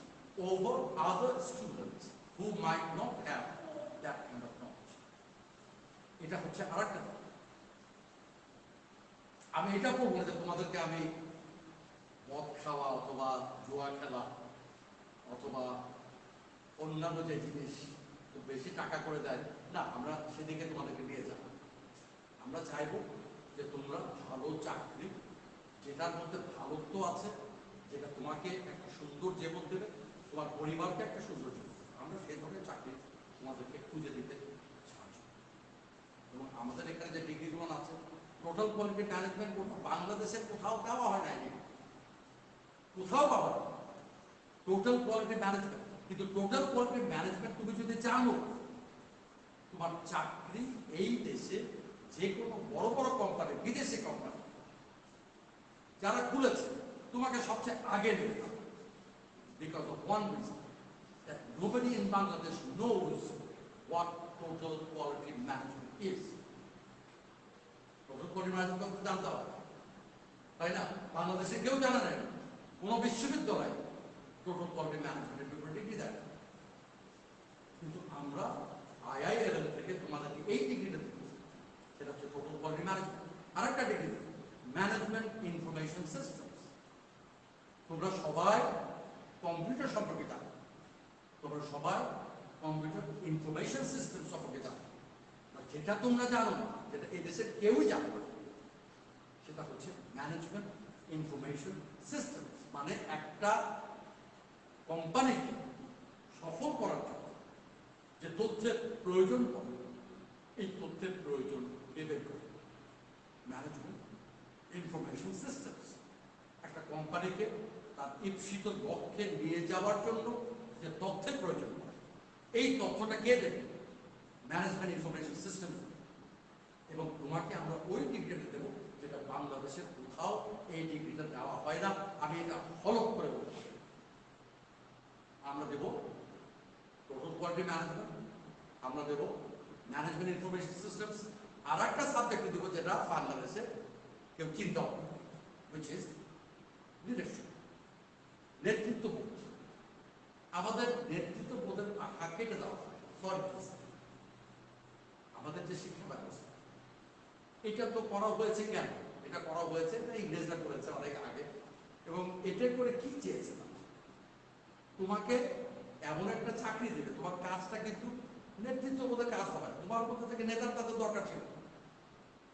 over other students who might not have that kind of knowledge. এটা হচ্ছে আরেকটা। আমি এটা বলবো যে তোমাদেরকে আমি মদ খাওয়া অথবা জুয়া খেলা অথবা অন্যান্য যে জিনিস খুব বেশি টাকা করে দেয় না, আমরা সেদিকে তোমাদেরকে নিয়ে যাব। আমরা চাইবো যে তোমরা ভালো চাকরি, যেটার মধ্যে ভালোত্ব আছে, যেটা তোমাকে একটা সুন্দর জীবন দেবে, তোমার পরিবারকে একটা সুন্দর জীবন দেবে, আমরা সেই ধরনের চাকরি তোমাদেরকে খুঁজে দিতে সাহায্য। এবং আমাদের এখানে যে ডিগ্রিগুলো আছে, টোটাল কোয়ালিটি ম্যানেজমেন্ট বাংলাদেশের কোথাও দেওয়া হয় না, কোথাও পাওয়া যায় টোটাল কোয়ালিটি ম্যানেজমেন্ট। কিন্তু টোটাল কোয়ালিটি ম্যানেজমেন্ট তুমি যদি জানো, তোমার চাকরি এই দেশে যে কোনো বড় বড় কোম্পানি, বিদেশি কোম্পানি যারা খুলেছে, তোমাকে সবচেয়ে আগে নেবে, because of one reason, that nobody in Bangladesh knows what total quality management is. Total quality management জানতে হবে, তাই না? বাংলাদেশে কেউ জানে না, কোন বিশ্ববিদ্যালয় টোটাল কোয়ালিটি ম্যানেজমেন্টের ব্যাপারে ডিগ্রি দেয়, কিন্তু আমরা IILM থেকে তোমাদেরকে এই ডিগ্রিটা দেব, সেটা হচ্ছে টোটাল কোয়ালিটি ম্যানেজমেন্ট। আরেকটা ডিগ্রি ম্যানেজমেন্ট ইনফরমেশন সিস্টেমস। তোমরা সবাই কম্পিউটার সম্পর্কে জানো, তোমরা সবাই কম্পিউটার ইনফরমেশন সিস্টেম সম্পর্কে জানো, যেটা তোমরা জানো না, যেটা এই দেশের কেউই জানো না, সেটা হচ্ছে ম্যানেজমেন্ট ইনফরমেশন সিস্টেম। মানে একটা কোম্পানিকে সফল করার জন্য যে তথ্যের প্রয়োজন পড়ে, এই তথ্যের প্রয়োজন বের করে ম্যানেজমেন্ট ইনফরমেশন সিস্টেম। একটা কোম্পানিকে তার ইপ্সিত লক্ষ্যে নিয়ে যাওয়ার জন্য যে তথ্যের প্রয়োজন পড়ে, এই তথ্যটা কে দেবে? Management information system. এবং তোমাকে আমরা ওই ডিগ্রিটা দেবো যেটা বাংলাদেশের কোথাও এই ডিগ্রিটা দেওয়া হয় না। আমি এটা হলফ করে বলছি, আমরা দেব টোটাল কোয়ালিটি ম্যানেজমেন্ট, আমরা দেব ম্যানেজমেন্ট ইনফরমেশন সিস্টেমস, আর একটা সাবজেক্ট দেবো যেটা বাংলাদেশে কেউ চিন্তা হবে, which is লিডারশিপ, নেতৃত্ববোধ। আমাদের নেতৃত্ববোধের আঁকা কেটে দেওয়া হয়। আমাদের যে শিক্ষা ব্যবস্থা, এটা তো করা হয়েছে কেন? এটা করা হয়েছে ইংরেজরা করেছে অনেক আগে, এবং এটা করে কি চেয়েছে? তোমাকে এমন একটা চাকরি দেবে, তোমার কাজটা কিন্তু নেতৃত্ববোধের কাজ হবে। তোমার মধ্যে থেকে নেতার তাদের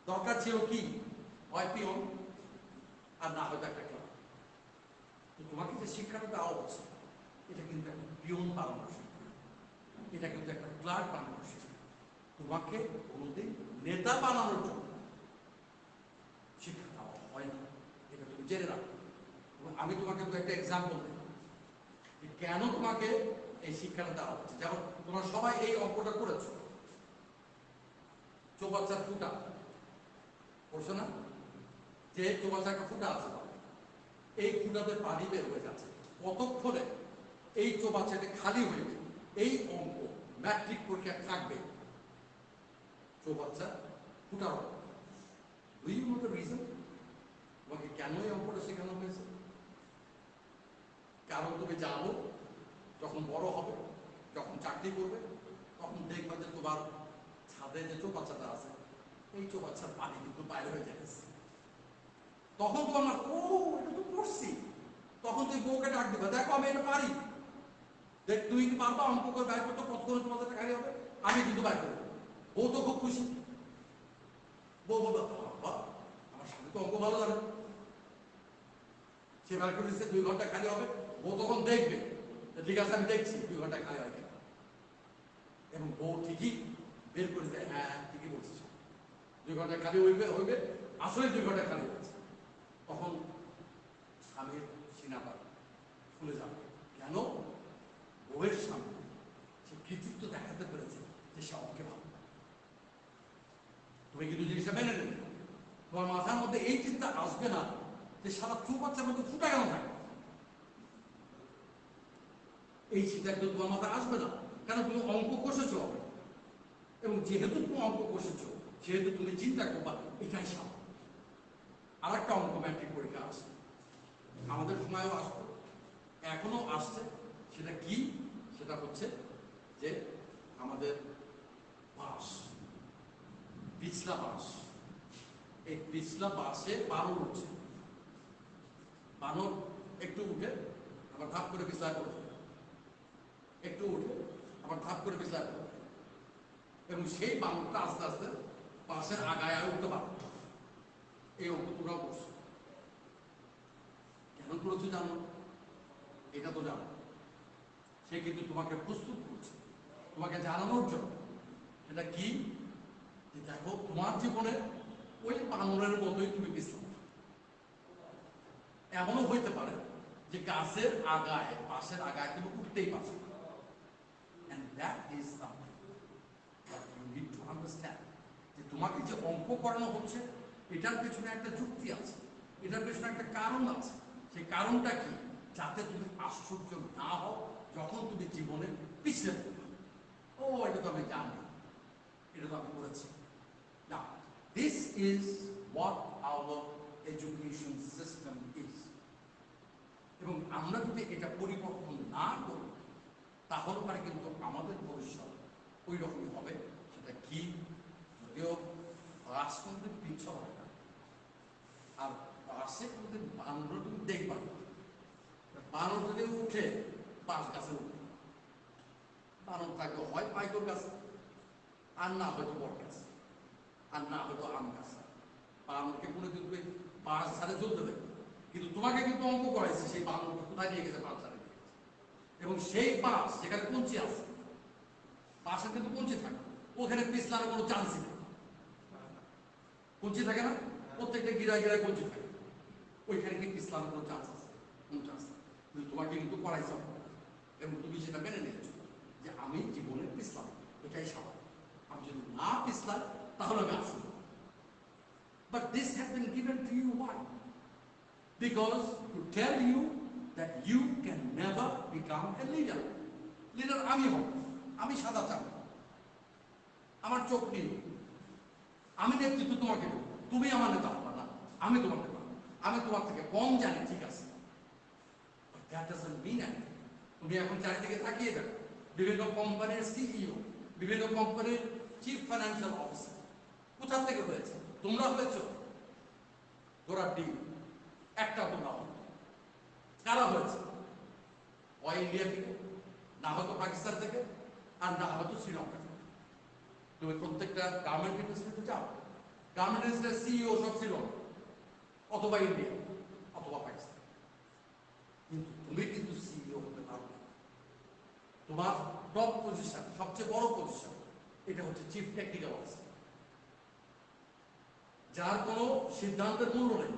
দরকার ছিল কি? হয় পিয়ন, আর না হয়তো একটা ক্লাব। তোমাকে যে শিক্ষাটা দেওয়া হচ্ছে, এটা কিন্তু একটা পিয়ন বানানোর শিক্ষা, এটা কিন্তু একটা ক্লার্ক বানানোর শিক্ষা। তোমাকে কোনোদিন নেতা বানানোর জন্য শিক্ষা দেওয়া হয় না, এটা তুমি জেনে রাখো। আমি তোমাকে তো একটা এক্সাম্পল দিই কেন তোমাকে এই শিক্ষাটা দেওয়া হচ্ছে। যেমন তোমরা সবাই এই অঙ্কটা করেছো, চৌবাচ্চার ফুটা করছো না? যে চৌবাচ্চার একটা ফুটা আছে, এই ফুটাতে পানি বের হয়ে যাচ্ছে, কতক্ষণে এই চৌবাচ্চাটা খালি হয়ে যাবে? এই অঙ্ক ম্যাট্রিক পরীক্ষা থাকবে চৌবাচ্চা ফুটার অঙ্ক। দুই মতো রিজন তোমাকে কেন এই অঙ্কটা শেখানো হয়েছে? কারণ তুমি জানো যখন বড় হবে, যখন চাকরি করবে, তখন দেখবে যে তোমার ছাদে যে চৌবাচ্চাটা আছে, এই চৌবাচ্চার পানি কিন্তু বাইরে হয়ে যাচ্ছে। তখন তোমার ও এটা তো করছি, তখন তুই বউকে ডাক দিবে, দেখো আমি এটা পারি, দেখ তুই কি পারবা অঙ্ক করে বাইর করতে, কতক্ষণ তোমাদের টাকা হবে, আমি কিন্তু বাইর করবো। বউ তো খুব খুশি, বউ বলবে আমার স্বামী তো অঙ্ক ভালো জানে, সে বাইর করে দিচ্ছে, 2 ঘন্টা খালি হবে। বউ তখন দেখবে, ঠিক আছে আমি দেখছি 2 ঘন্টা খালি হয় কিনা, এবং বউ ঠিকই বের করে দেয়, হ্যাঁ ঠিকই বলছিস 2 ঘন্টা খালি হইবে, আসলে 2 ঘন্টা খালি হয়েছে। তখন স্বামীর সিনাপাত খুলে যাবে, কেন? বউয়ের সামনে সে কৃতিত্ব দেখাতে পেরেছে যে সে অঙ্কে ভালো। তুমি কিন্তু জিনিসটা মেনে নেবে, তোমার মাথার মধ্যে এই চিন্তা আসবে না যে সারা চৌবাচ্চার মধ্যে ফুটা কেন থাকে। এই চিন্তা কিন্তু তোমার মাথায় আসবে না, কেন তুমি অঙ্ক কষেছ, এবং যেহেতু তুমি অঙ্ক কষেছ, সেহেতু তুমি চিন্তা করবা এটাই স্বাভাবিক। আর একটা অঙ্ক ম্যাট্রিক পরীক্ষা আসছে, আমাদের সময়ও আসতো, এখনো আসছে। সেটা কি? সেটা হচ্ছে যে আমাদের বাস, পিছলা বাস, এই পিছলা বাসে বানর উঠছে, বানর একটু উঠে আবার ধাপ করে পিছলা করে, একটু উঠে আবার ধাপ করে পিছলা করে, এবং সেই বানরটা আস্তে আস্তে বাসের আগায় উঠতে পারত। এই অঙ্ক তোমরাও করছো, কেন করেছো জানো? এটা তো জানো। সে কিন্তু তোমাকে প্রস্তুত করছে, তোমাকে জানানোর জন্য। সেটা কি? যে দেখো তোমার জীবনে ওই বানরের মতোই তুমি পিছলা। এমনও হইতে পারে যে গাছের আগায়, পাশের আগায় তুমি উঠতেই পারছো। And that is something that you need to understand. যে তোমাকে যে অঙ্ক করানো হচ্ছে, এটার পেছনে একটা যুক্তি আছে, এটার পেছনে একটা কারণ আছে। সেই কারণটা কি? যাতে তুমি আশ্চর্য না হও যখন তুমি জীবনে পিছলে পড়বে। ও এটা তো আমি জানি, এটা তো আমি করেছি না। This is what hour education system is. এবং আমরা যদি এটা পরিবর্তন না করি, তাহলে পরে কিন্তু আমাদের ভবিষ্যৎ ওই রকমই হবে। সেটা কি? যদিও রাষ্ট্রপতি পিছল হয় না, আর পাশে কিন্তু বানর তুমি দেখবা, বানর যদি উঠে বাঁশ গাছে উঠে, কারণ থাকবে হয় পাইকর গাছ, আর না হয়তো বট গাছ, আর না হয়তো আম গাছ। বানরকে কোনো কিন্তু পাঁচ ছাড়ে চলতে দেবে, কিন্তু তোমাকে কিন্তু অঙ্ক করাইছে সেই বানরকে কোথায় নিয়ে গেছে, পাঁচ ছাড়ে নিয়ে গেছে। এবং সেই পাঁচ যেখানে কঞ্চি আছে, পাশে কিন্তু কঞ্চি থাকে, ওখানে পিছলার কোনো চান্সই নেই। কঞ্চি থাকে না, প্রত্যেকটা গিরায় গিরায় কঞ্চি থাকে, ওইখানে কি পিছলার কোনো চান্স আছে? কোনো চান্স নেই। কিন্তু তোমাকে কিন্তু করাইছে এবং তুমি সেটা মেনে নিয়েছো যে আমি জীবনে পিছলাম, এটাই স্বাভাবিক। আমি যদি না পিছলাই তাহলে আমি আসবো। But this has been given to you why? Because to tell you that you can never become a leader. Leader আমি হব, আমি সাদা চাপ, আমার চোখ নেই, আমি নেতৃত্ব তোমাকে দেবো, তুমি আমার নেতা হবা না, আমি তোমার নেতা, আমি তোমার থেকে কম জানি, ঠিক আছে, but that doesn't mean anything. তুমি এখন চারিদিকে তাকিয়ে দেখো, বিভিন্ন কোম্পানির সিইও, বিভিন্ন কোম্পানির চিফ ফাইন্যান্সিয়াল অফিসার কোথা থেকে হয়েছে? তোমরা হয়েছ? গোড়ার ডিম একটা তোমরা হো। কারা হয়েছে? হয় ইন্ডিয়া থেকে, না হয়তো পাকিস্তান থেকে, আর না হয়তো শ্রীলঙ্কা থেকে। তুমি প্রত্যেকটা গার্মেন্ট ইন্ডাস্ট্রিতে যাও, গার্মেন্ট ইন্ডাস্ট্রির সিইও সব শ্রীলঙ্কা অথবা ইন্ডিয়া অথবা পাকিস্তান। কিন্তু তুমি কিন্তু সিইও হতে পারবে। তোমার টপ পজিশন, সবচেয়ে বড় পজিশন, এটা হচ্ছে চিফ টেকনিক্যাল অফিসার, যার কোনো সিদ্ধান্তের মূল্য নেই,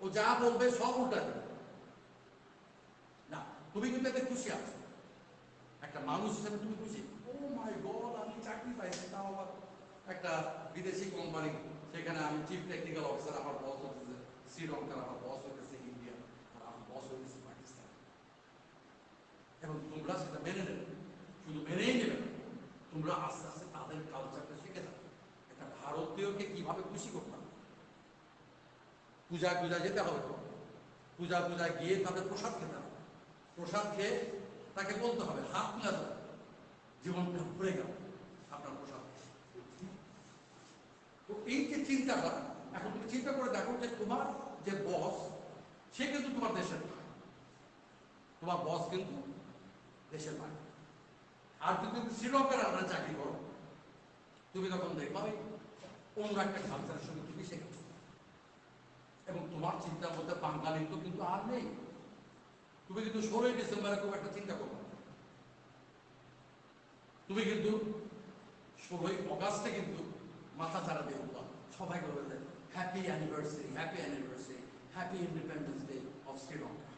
ও যা বলবে সব উল্টা দেবে না। তুমি কিন্তু এতে খুশি আছো, একটা মানুষ হিসেবে তুমি খুশি। ও মাই গড, আমি চাকরি পাইছি, তাও আবার একটা বিদেশি কোম্পানি, সেখানে আমি চিফ টেকনিক্যাল অফিসার, আমার বস হচ্ছে শ্রীলঙ্কার, আমার বস হইতেছে ইন্ডিয়া, আর আমার বস হইতেছে পাকিস্তান। এবং তোমরা সেটা মেনে নেবে, শুধু মেনেই নেবে না, তোমরা আস্তে আস্তে তাদের কালচারটা শিখে যাবে। একটা ভারতীয়কে কিভাবে খুশি করতে হবে, পূজা যেতে হবে, পূজা গিয়ে তাদের প্রসাদ খেতে হবে, প্রসাদ খেয়ে তাকে বলতে হবে, হাত তুলে দেবে, জীবনটা ভরে গেল আপনার প্রসাদ। তো এই যে চিন্তাটা, এখন তুমি চিন্তা করে দেখো যে তোমার যে বস, সে কিন্তু তোমার দেশের না, তোমার বস কিন্তু দেশের বাইরে। আর যদি তুমি শ্রীলঙ্কার আমরা চাকরি করো, তুমি তখন দেখবা অন্য একটা কালচারের সঙ্গে তুমি শিখেছো, এবং তোমার চিন্তার মধ্যে বাঙালির তো কিন্তু আর নেই। তুমি কিন্তু 16ই ডিসেম্বরে খুব একটা চিন্তা করবে, তুমি কিন্তু 16ই অগাস্টে কিন্তু মাথা চারা দিয়ে উঠবা, সবাই বলবে যে happy anniversary, happy anniversary, happy independence day of Sri Lanka,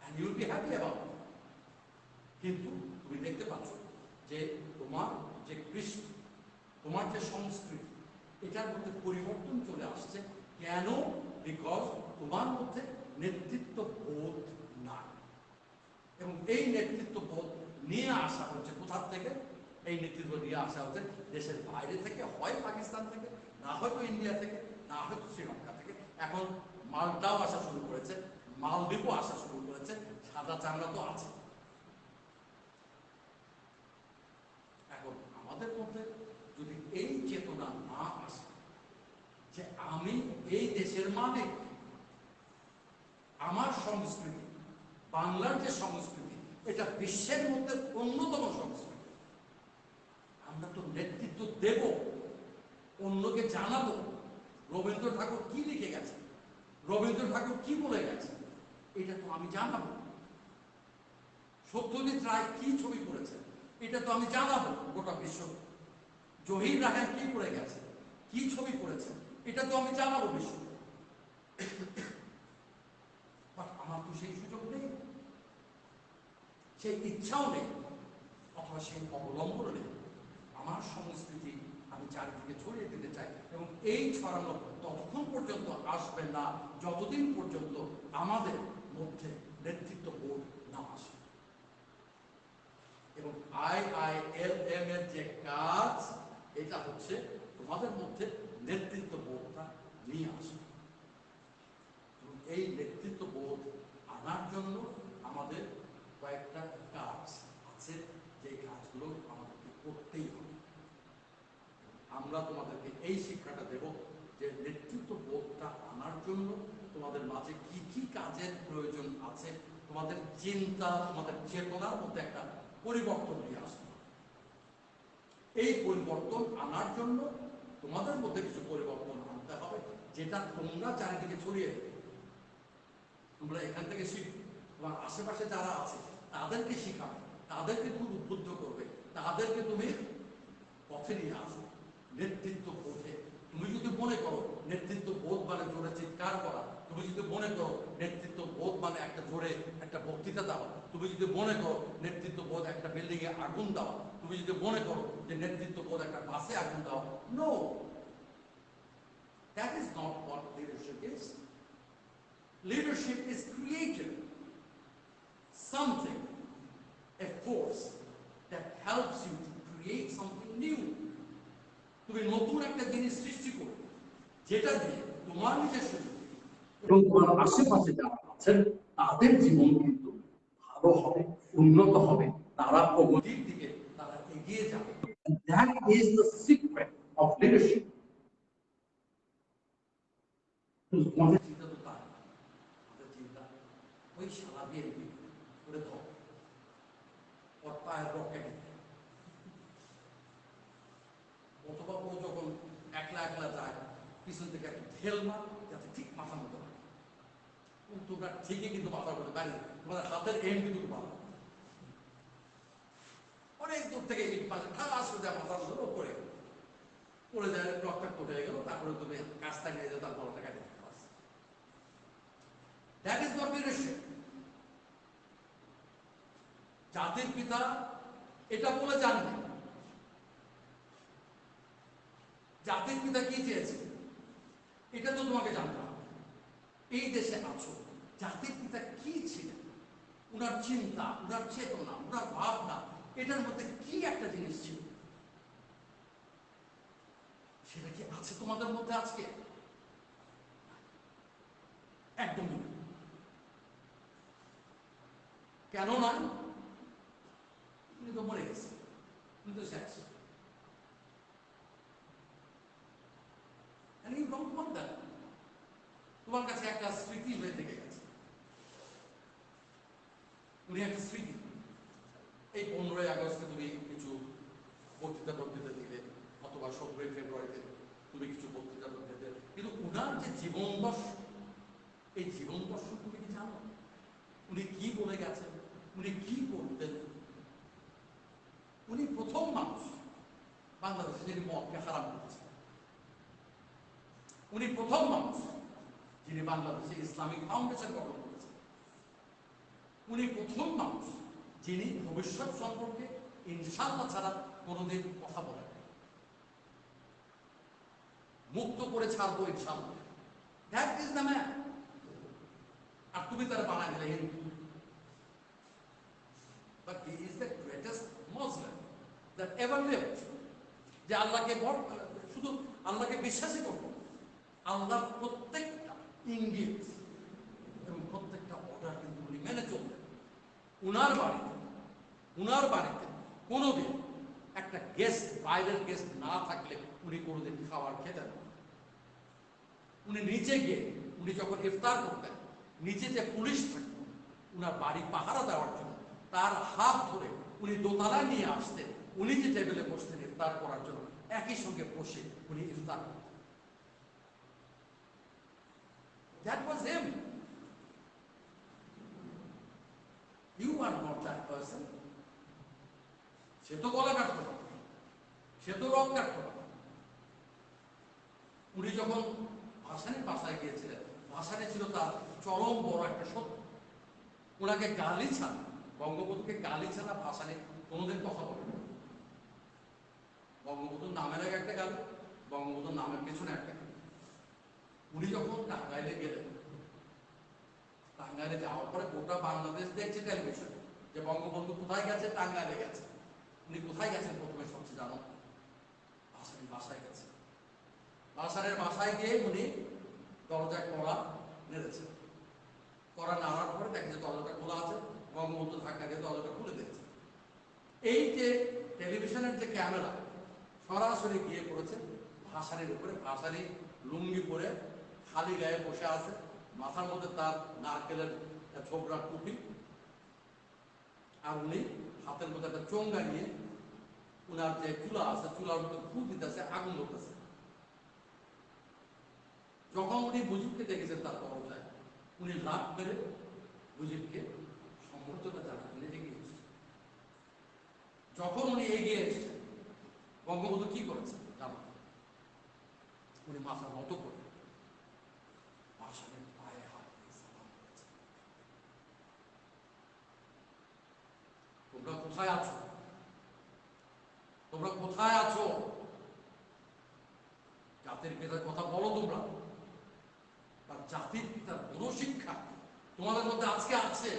and you will be happy about it. কিন্তু তুমি দেখতে পাচ্ছ যে তোমার যে কৃষ্টি, তোমার যে সংস্কৃতি, এটার মধ্যে পরিবর্তন চলে আসছে। কেন? বিকজ তোমার মধ্যে নেতৃত্ব বোধ নাই। এবং এই নেতৃত্ব বোধ নিয়ে আসা হচ্ছে কোথা থেকে? এই নেতৃত্ব নিয়ে আসা হচ্ছে দেশের বাইরে থেকে, হয় পাকিস্তান থেকে, না হয়তো ইন্ডিয়া থেকে, না হয়তো শ্রীলঙ্কা থেকে। এখন মালটাও আসা শুরু করেছে, মালদ্বীপও আসা শুরু করেছে, সাদা চামড়া তো আছে। এখন আমাদের মধ্যে যদি এই চেতনা না আসে যে আমি এই দেশের মালিক, আমার সংস্কৃতি, বাংলার যে সংস্কৃতি, এটা বিশ্বের মধ্যে অন্যতম সংস্কৃতি, আমরা তো নেতৃত্ব দেব, অন্যকে জানাবো রবীন্দ্র ঠাকুর কি লিখে গেছে, রবীন্দ্র ঠাকুর কি বলে গেছে, এটা তো আমি জানাবো। সত্যজিৎ রায় কি ছবি করেছে, এটা তো আমি জানাবো গোটা বিশ্ব। জহির রায়হান কি করে গেছে, কি ছবি করেছে, এটা তো আমি জানাবো বিশ্ব। আমার তো সেই সুযোগ নেই, সেই ইচ্ছাও নেই, অথবা সেই অবলম্বন নেই। আমার সংস্কৃতি আমি চারিদিকে ছড়িয়ে দিতে চাই, এবং এই ছড়ানো ততক্ষণ পর্যন্ত আসবে না যতদিন পর্যন্ত আমাদের মধ্যে নেতৃত্ব বোধ না আসে। এবং IILM এর যে কাজ, এটা হচ্ছে তোমাদের মধ্যে নেতৃত্ব বোধটা নিয়ে আসা। এই নেতৃত্ব বোধ আনার জন্য আমাদের কয়েকটা কাজ আছে, যে কাজগুলো আমাদেরকে করতেই হবে। আমরা তোমাদেরকে এই শিক্ষাটা দেব যে নেতৃত্ব বোধটা আনার জন্য তোমাদের মাঝে কি কি কাজের প্রয়োজন আছে, তোমাদের চিন্তা, তোমাদের চেতনার মধ্যে একটা পরিবর্তন নিয়ে আসবে। এই পরিবর্তন আনার জন্য তোমাদের মধ্যে কিছু পরিবর্তন আনতে হবে, যেটা তোমরা চারিদিকে ছড়িয়ে দেবে। তোমরা এখান থেকে শিখবে, তোমার আশেপাশে যারা আছে তাদেরকে শিখাবে, তাদেরকে তুমি উদ্বুদ্ধ করবে, তাদেরকে তুমি পথে নিয়ে আসবে নেতৃত্ব বোধে। তুমি যদি মনে করো নেতৃত্ব বোধ মানে জোরে চিৎকার করা, তুমি যদি মনে করো নেতৃত্ব বোধ মানে একটা জোরে একটা বক্তৃতা দেওয়া, তুমি যদি মনে করো নেতৃত্ব বোধ একটা বিল্ডিং এ আগুন দেওয়া, তুমি যদি মনে করো যে নেতৃত্ব বোধ একটা বাসে আগুন দেওয়া, no, that is not what leadership is. Leadership is creative, something, a force that helps you to create something new. তুমি নতুন একটা জিনিস সৃষ্টি করবে, যেটা দিয়ে তোমার নিজস্ব এবং তোমার আশেপাশে যারা আছেন তাদের জীবন কিন্তু ভালো হবে, উন্নত হবে, তারা প্রগতির দিকে তারা এগিয়ে যাবে। That is the secret of leadership. চিন্তা তো তার চিন্তা ওই শালা বিএনপি করে ধর, ওর পায়ের রকেট, অথবা ও যখন একলা একলা যায় পিছন থেকে একটা ঢেল মার যাতে ঠিক মাথার মতো হয়। তোমরা ঠিকই কিন্তু মাথার মতো দাঁড়িয়ে, তোমাদের হাতের এম কিন্তু ভালো, অনেক দূর থেকে ইট মাঝে ঠাস করে যায় মাথার মতো পড়ে গেল, পড়ে যায় ক্লকটা পড়ে গেল, তারপরে তুমি কাজটা নিয়ে যাও, তার বড়টা কাটে। That is not leadership. জাতির পিতা এটা বলে জানবে, জাতির পিতা কি চেয়েছে এটা তো তোমাকে জানতে হবে। এই দেশে আছো, জাতির পিতা কি ছিলেন, উনার চিন্তা, উনার চেতনা, উনার ভাবনা, এটার মধ্যে কি একটা জিনিস ছিল, সেটা কি আছে তোমাদের মধ্যে আজকে? একদমই না। কেন নয়? উনি তো মরে গেছে, উনি তো শেষ। তোমার কাছে একটা স্মৃতি হয়ে থেকে গেছে, উনি একটা স্মৃতি। এই 15ই আগস্টে তুমি কিছু বক্তৃতা দিলে, অথবা 17ই ফেব্রুয়ারিতে তুমি কিছু বক্তৃতা দিলে, কিন্তু উনার যে জীবন দর্শন, এই জীবন দর্শন তুমি কি জানো? উনি কি বলে গেছেন, উনি কি করতেন? উনি প্রথম মানুষ বাংলাদেশে যিনি মদকে হারাম করেছেন। উনি প্রথম মানুষ যিনি বাংলাদেশে ইসলামিক ফাউন্ডেশন গঠন করেছেন। উনি প্রথম মানুষ যিনি ভবিষ্যৎ সম্পর্কে ইনশাআল্লাহ ছাড়া কোনোদিন কথা বলেন, মুক্ত করে ছাড়বো ইনশাআল্লাহ, দ্যাট ইজ দ্য ম্যান। আর তুমি তার বানাই দিলে Hindu. But he is the greatest Muslim that ever lived. যে আল্লাহকে শুধু আল্লাহকে বিশ্বাসই করত, আল্লাহর প্রত্যেকটা ইঙ্গিত এবং প্রত্যেকটা অর্ডার কিন্তু উনি মেনে চলতেন। উনার বাড়িতে কোনোদিন একটা গেস্ট, বাইরের গেস্ট না থাকলে উনি কোনোদিন খাবার খেতেন না। উনি নিচে গিয়ে, উনি যখন ইফতার করতেন, নিচে যে পুলিশ থাকতো উনার বাড়ি পাহারা দেওয়ার জন্য, তার হাত ধরে উনি দোতলায় নিয়ে আসতেন, উনি যে টেবিলে বসতেন ইফতার করার জন্য, একই সঙ্গে বসে উনি ইফতার করতেন। That was him. You are not that person. সে তো গলা কাটতো না, সে তো রক কাটতো না। উনি যখন ভাসানির বাসায় গিয়েছিলেন, ভাসানি ছিল তার চরম বড় একটা সত্য। ওনাকে গালি ছাড়া, বঙ্গবন্ধুকে গালি ছাড়া ভাসানি কোনোদিন কথা বলে না। বঙ্গবন্ধুর নামের আগে একটা গালি, বঙ্গবন্ধুর নামের পেছনে একটা গালি। উনি যখন টাঙ্গাইলে গেলেন, টাঙ্গাইলে যাওয়ার পরে গোটা বাংলাদেশ দেখছে টেলিভিশনে যে বঙ্গবন্ধু কোথায় গেছে, টাঙ্গাইলে গেছে। উনি কোথায় গেছেন প্রথমে সবচেয়ে জানো? ভাসানির বাসায় গেছে। ভাসানের বাসায় গিয়ে উনি দরজায় কড়া নেড়েছেন। কড়া নাড়ার পরে দেখে যে দরজাটা খোলা আছে, বঙ্গবন্ধু ধাক্কা দিয়ে দরজাটা খুলে দিয়েছে। এই যে টেলিভিশনের যে ক্যামেরা সরাসরি গিয়ে পড়েছে ভাসানির উপরে। ভাসানি লুঙ্গি পরে খালি গায়ে বসে আছে, মাথার মধ্যে তার নারকেলের ছোবড়া টুপি, আর উনি হাতের মধ্যে একটা চোঙ্গা নিয়ে উনার যে চুলা আছে চুলার মধ্যে ফুল দিতেছে, আগুন ধরতেছে। যখন উনি মুজিবকে দেখেছেন তার দরজায়, উনি লাভ মেরে মুজিবকে সম্বর্ধনা জানালেন, এগিয়ে এসেছেন। যখন উনি এগিয়ে এসেছেন, বঙ্গবন্ধু কি করেছেন জানো? উনি মাথা নত করে ভাষণের পায়ে হাত দিয়ে সালাম করেছেন। তোমরা কোথায় আছো? তোমরা কোথায় আছো? জাতির পিতার কথা বলো তোমরা। তার জাতির পিতার কোনো শিক্ষা তোমাদের মধ্যে আজকে আছে?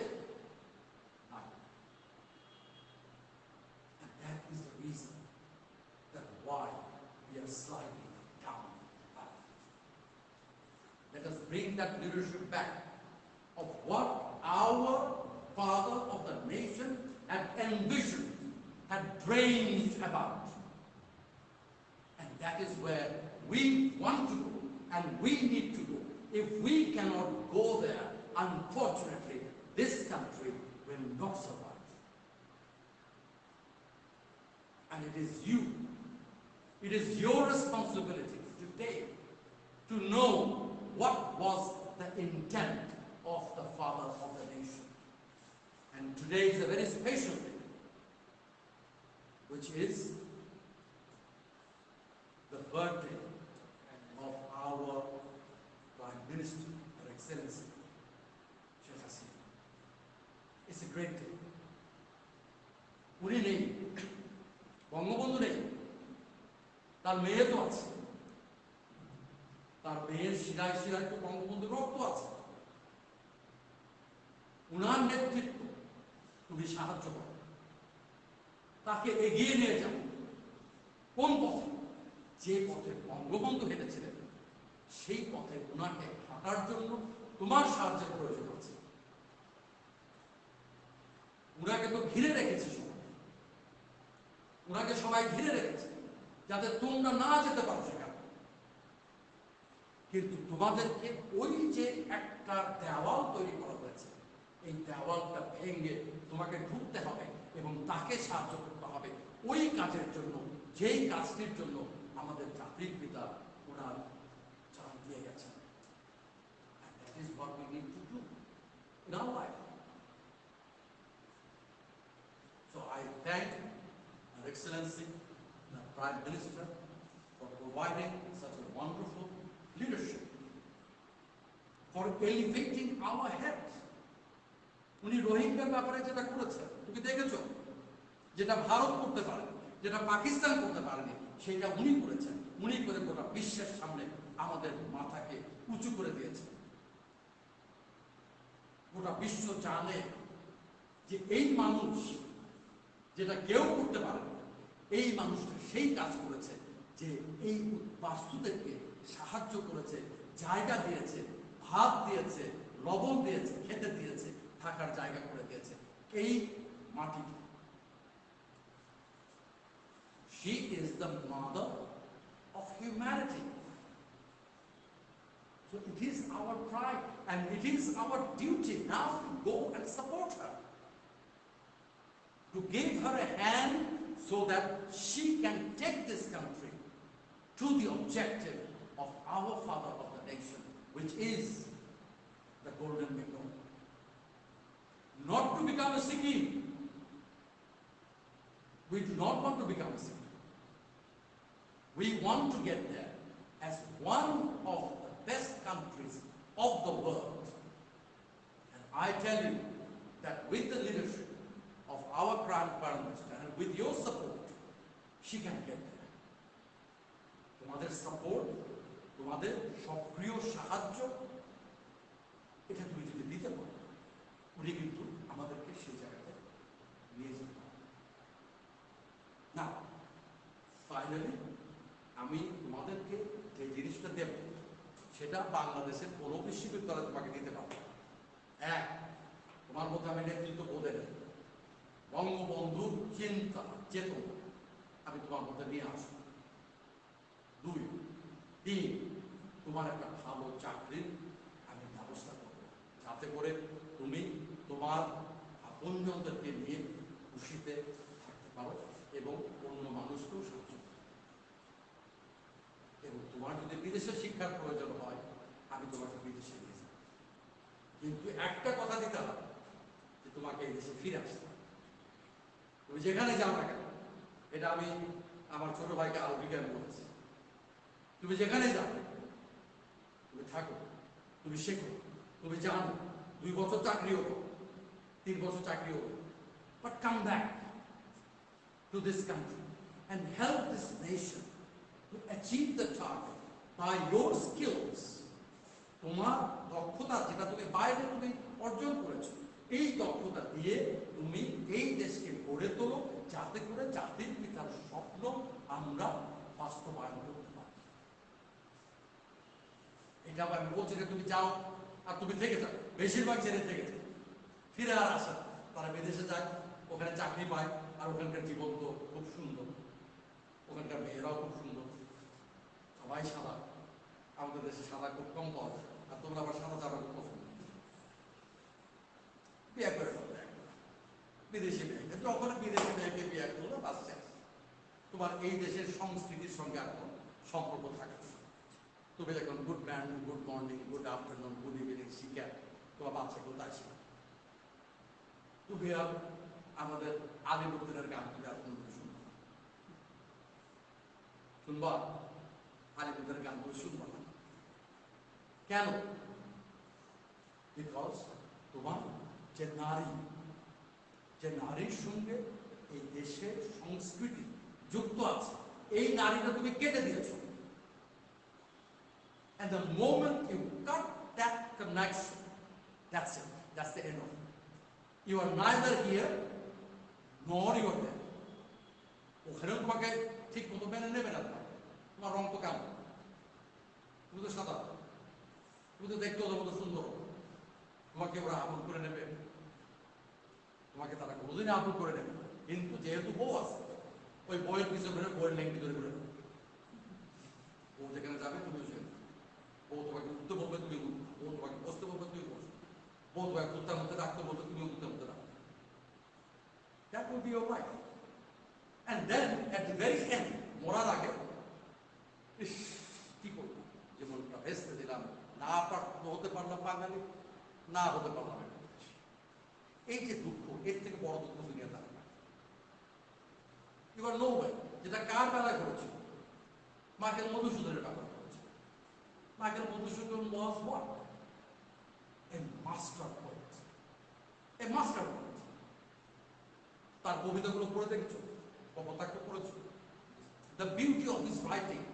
And that is the reason that why we are sliding down the path. Let us bring that leadership back of what our father of the nation had envisioned, had dreamed about. And that is where we want to go and we need to go. If we cannot go there, unfortunately, this country will not survive. And it is your responsibility today to know what was the intent of the father of the nation. And today is a very special day, which is the birthday of our Prime Minister, Her Excellency, Sheikh Hasina. It's a great day. উনি নেই, বঙ্গবন্ধু নেই, তার মেয়ে তো আছে, তার মেয়ের শিরায় শিরায় তো বঙ্গবন্ধুর রক্ত আছে। উনার নেতৃত্ব তুমি সাহায্য করো, তাকে এগিয়ে নিয়ে যাও। কোন পথে? যে পথে বঙ্গবন্ধু হেঁটেছিলেন, সেই পথে উনাকে হাঁটার জন্য তোমার সাহায্যের প্রয়োজন আছে। উনাকে তো ঘিরে রেখেছে সবাই, উনাকে সবাই ঘিরে রেখেছে যাতে তোমরা না যেতে পারো সেখানে। কিন্তু তোমাদেরকে ওই যে একটা দেওয়াল তৈরি করা হয়েছে, এই দেওয়ালটা ভেঙে তোমাকে ঢুকতে হবে এবং তাকে সাহায্য করতে হবে ওই কাজের জন্য, যেই কাজটির জন্য আমাদের জাতির পিতা ওনার জান দিয়ে গেছেন। And that is what we need to do in our life. So I thank Her Excellency, the Prime Minister, for providing such a wonderful leadership, for elevating our heads. উনি রোহিঙ্গার ব্যাপারে যেটা করেছেন তুমি দেখেছো, যেটা ভারত করতে পারে, যেটা পাকিস্তান করতে পারেনি, সেটা উনি করেছেন। উনি করে গোটা বিশ্বের সামনে আমাদের মাথাকে উঁচু করে দিয়েছেন। গোটা বিশ্ব জানে যে এই মানুষ যেটা কেউ করতে পারে না, এই মানুষটা সেই কাজ করেছে যে এই বাস্তুদেরকে সাহায্য করেছে, জায়গা দিয়েছে, ভাত দিয়েছে, লবণ দিয়েছে, খেতে দিয়েছে, থাকার জায়গা করে দিয়েছে। এই মাটিটা, she is the mother of humanity. So it is our pride and it is our duty now to go and support her, to give her a hand so that she can take this country to the objective of our father of the nation, which is the golden megaphone. Not to become a Sikkim. We do not want to become a Sikkim. We want to get there as one of the best countries of the world. And I tell you that with the leadership of our Prime Minister and with your support, she can get there. তোমাদের support, তোমাদের সক্রিয় সাহায্য, এটা তুমি যদি দিতে পারো, উনি কিন্তু আমাদেরকে সেই জায়গাতে নিয়ে যেতে পারে না। ফাইনালি আমি তোমাদেরকে যে জিনিসটা দেব, সেটা বাংলাদেশের কোনো বিশ্ববিদ্যালয় তোমাকে দিতে পারবে না। এক, তোমার মধ্যে আমি নেতৃত্ব বোধে নেই, বঙ্গবন্ধুর চিন্তা চেতনা আমি তোমার মধ্যে নিয়ে আসবো। দুই, তিন, তোমার একটা ভালো চাকরির আমি ব্যবস্থা যাতে করে তুমি তোমার আপনজনদেরকে নিয়ে খুশিতে থাকতে পারো এবং অন্য মানুষকেও সাহায্য করো। এবং তোমার যদি বিদেশে শিক্ষার প্রয়োজন হয়, আমি তোমাকে বিদেশে নিয়ে যাব, কিন্তু একটা কথা দিতে হবে যে তোমাকে এই দেশে ফিরে আসতে হবে। তুমি যেখানে যাও না কেন, এটা আমি আমার ছোট ভাইকে আরো বিজ্ঞান বলেছি, তুমি যেখানে যাও তুমি থাকো, তুমি শেখো, তুমি জানো, 2 বছর চাকরিও করো, 3 বছর চাকরিও করো, but come back to this country and help this nation to achieve the target by your skills. তোমার দক্ষতা যেটা তুমি বাইরে তুমি অর্জন করেছো, এই দক্ষতা দিয়ে তুমি এই দেশকে গড়ে তোলো, যাতে করে জাতির পিতার স্বপ্ন আমরা বাস্তবায়ন করতে পারি। এটা আমি বলছি যে তুমি যাও আর তুমি থেকে যাও, বেশিরভাগ ছেলে থেকে যায়, ফিরে আর আসে না। তারা বিদেশে যায়, ওখানে চাকরি পায়, আর ওখানকার জীবন তো খুব সুন্দর, ওখানকার মেয়েরাও খুব সুন্দর, সবাই সাদা। আমাদের দেশে সাদা খুব কম পাওয়া যায়, আর তোমরা আবার সাদা চাদা খুব পছন্দ, বিয়ে করে ফেলবে বিদেশি মেয়েকে। যখন বিদেশি মেয়েকে বিয়ে করলো, বাস শেষ, তোমার এই দেশের সংস্কৃতির সঙ্গে আর কোনো সম্পর্ক থাকে না। তুমি এখন good morning, good morning, good afternoon, good evening শিখে তোমার বাচ্চা কোথায় ছিল। তুমি আর আমাদের আলিবুদ্দিনের গান তুমি আর শুনবা, শুনবা আলিবুদ্দিনের গান তুমি শুনবা না কেন? বিকজ তোমার যে নারীর সঙ্গে এই দেশের সংস্কৃতি যুক্ত আছে, এই নারীটা তুমি কেটে দিয়েছ। And the moment you cut that connection, that's it. That's the end of it. You are neither here nor you are there. ওখানেও তোমাকে ঠিক মতো মেনে নেবে না। তোমার রং তো কেমন, তুমি তো সাদা, তুমি তো দেখতে ওদের মতো সুন্দর, তোমাকে ওরা আপন করে নেবে? তোমাকে তারা কোনোদিন আপন করে নেবে। কিন্তু যেহেতু বউ আছে, ওই বইয়ের পিছনে করে বইয়ের লেঙ্গি ধরে করে বউ যেখানে যাবে তুমি সেখানে, বউ তোমাকে উঠতে বলবে তুমি উঠবে, বউ তোমাকে বসতে বলবে তুমি বসবে, বউ তোমাকে কুত্তার মধ্যে রাখতে বলবে তুমিও কুত্তার মধ্যে রাখবে। That will be your life. And then at the very end, মরার আগে ইস কি করবো, জীবনটা ভেস্তে দিলাম, না হতে পারলাম বাঙালি, না হতে পারলাম একটা দেশ। এই যে দুঃখ, এর থেকে বড় দুঃখ দুনিয়া থাকে না। এবার নৌবাই যেটা কার বেলায় করেছিল? মাইকেল মধুসূদনের ব্যাপারে করেছিল। Michael Madhusudan was what? A master poet. A master poet. তার কবিতাগুলো পড়ে দেখছো, কপোতাক্ষ পড়েছো? The beauty of his writing,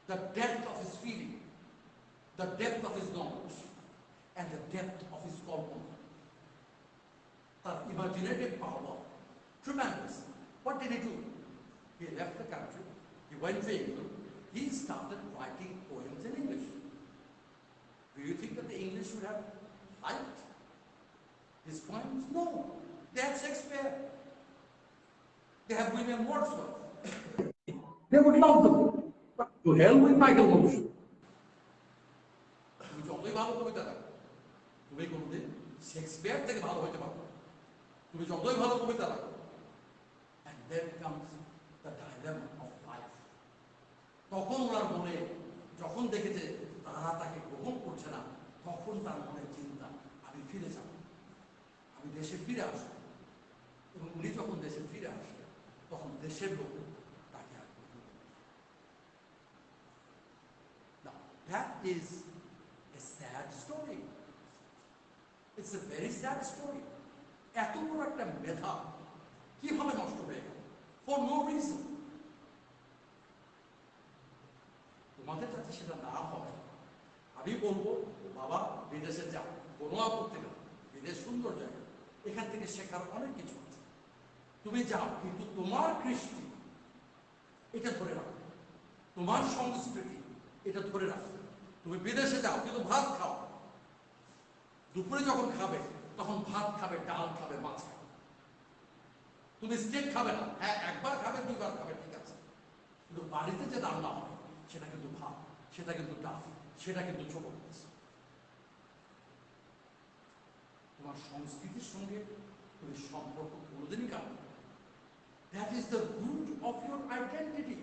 the depth of his feeling, the depth of his knowledge, and the depth of his কল্পনা, তার imaginative power, tremendous. What did he do? He left the country, he went to England, he started writing poems in English. Do you think that the English would have liked his poems? No. They have Shakespeare. They have William Wordsworth. They would love them. But to hell with Michael Moses. তুমি যতই ভালো কবিতা লেখো, তুমি কোনোদিন Shakespeare থেকে ভালো হইতে পারবে। তুমি যতই ভালো কবিতা লেখো, and then comes the dilemma of life. তখন ওনার মনে, যখন দেখেছে তারা তাকে গ্রহণ করছে না, তখন তার মনে চিন্তা, আমি ফিরে যাব, আমি দেশে ফিরে আসবো। এবং উনি যখন দেশে ফিরে আসলেন, তখন দেশের লোক তাকে আর গ্রহণ করবে না। Now, that is a sad story. It's a very sad story. এত বড় একটা মেধা কিভাবে নষ্ট হয়ে গেল? For no reason. তোমাদের যাতে সেটা না হয়, আমি বলবো বাবা বিদেশে যাও, কোনো আপত্তি নেই, বিদেশ সুন্দর জায়গা, এখান থেকে শেখার অনেক কিছু আছে, তুমি যাও, কিন্তু তোমার কৃষ্টি এটা ধরে রাখো, তোমার সংস্কৃতি এটা ধরে রাখো। তুমি বিদেশে যাও কিন্তু ভাত খাও, দুপুরে যখন খাবে তখন ভাত খাবে, ডাল খাবে, মাছ খাবে। তুমি স্টেক খাবে না, হ্যাঁ একবার খাবে, 2 বার খাবে, ঠিক আছে, কিন্তু বাড়িতে যে রান্না হয় সেটা কিন্তু ভাত, সেটা কিন্তু ডাল, সেটা কিন্তু ছোট মাছ। তোমার সংস্কৃতির সঙ্গে তুমি সম্পর্ক কোনোদিনই কাটবে। That is the root of your identity.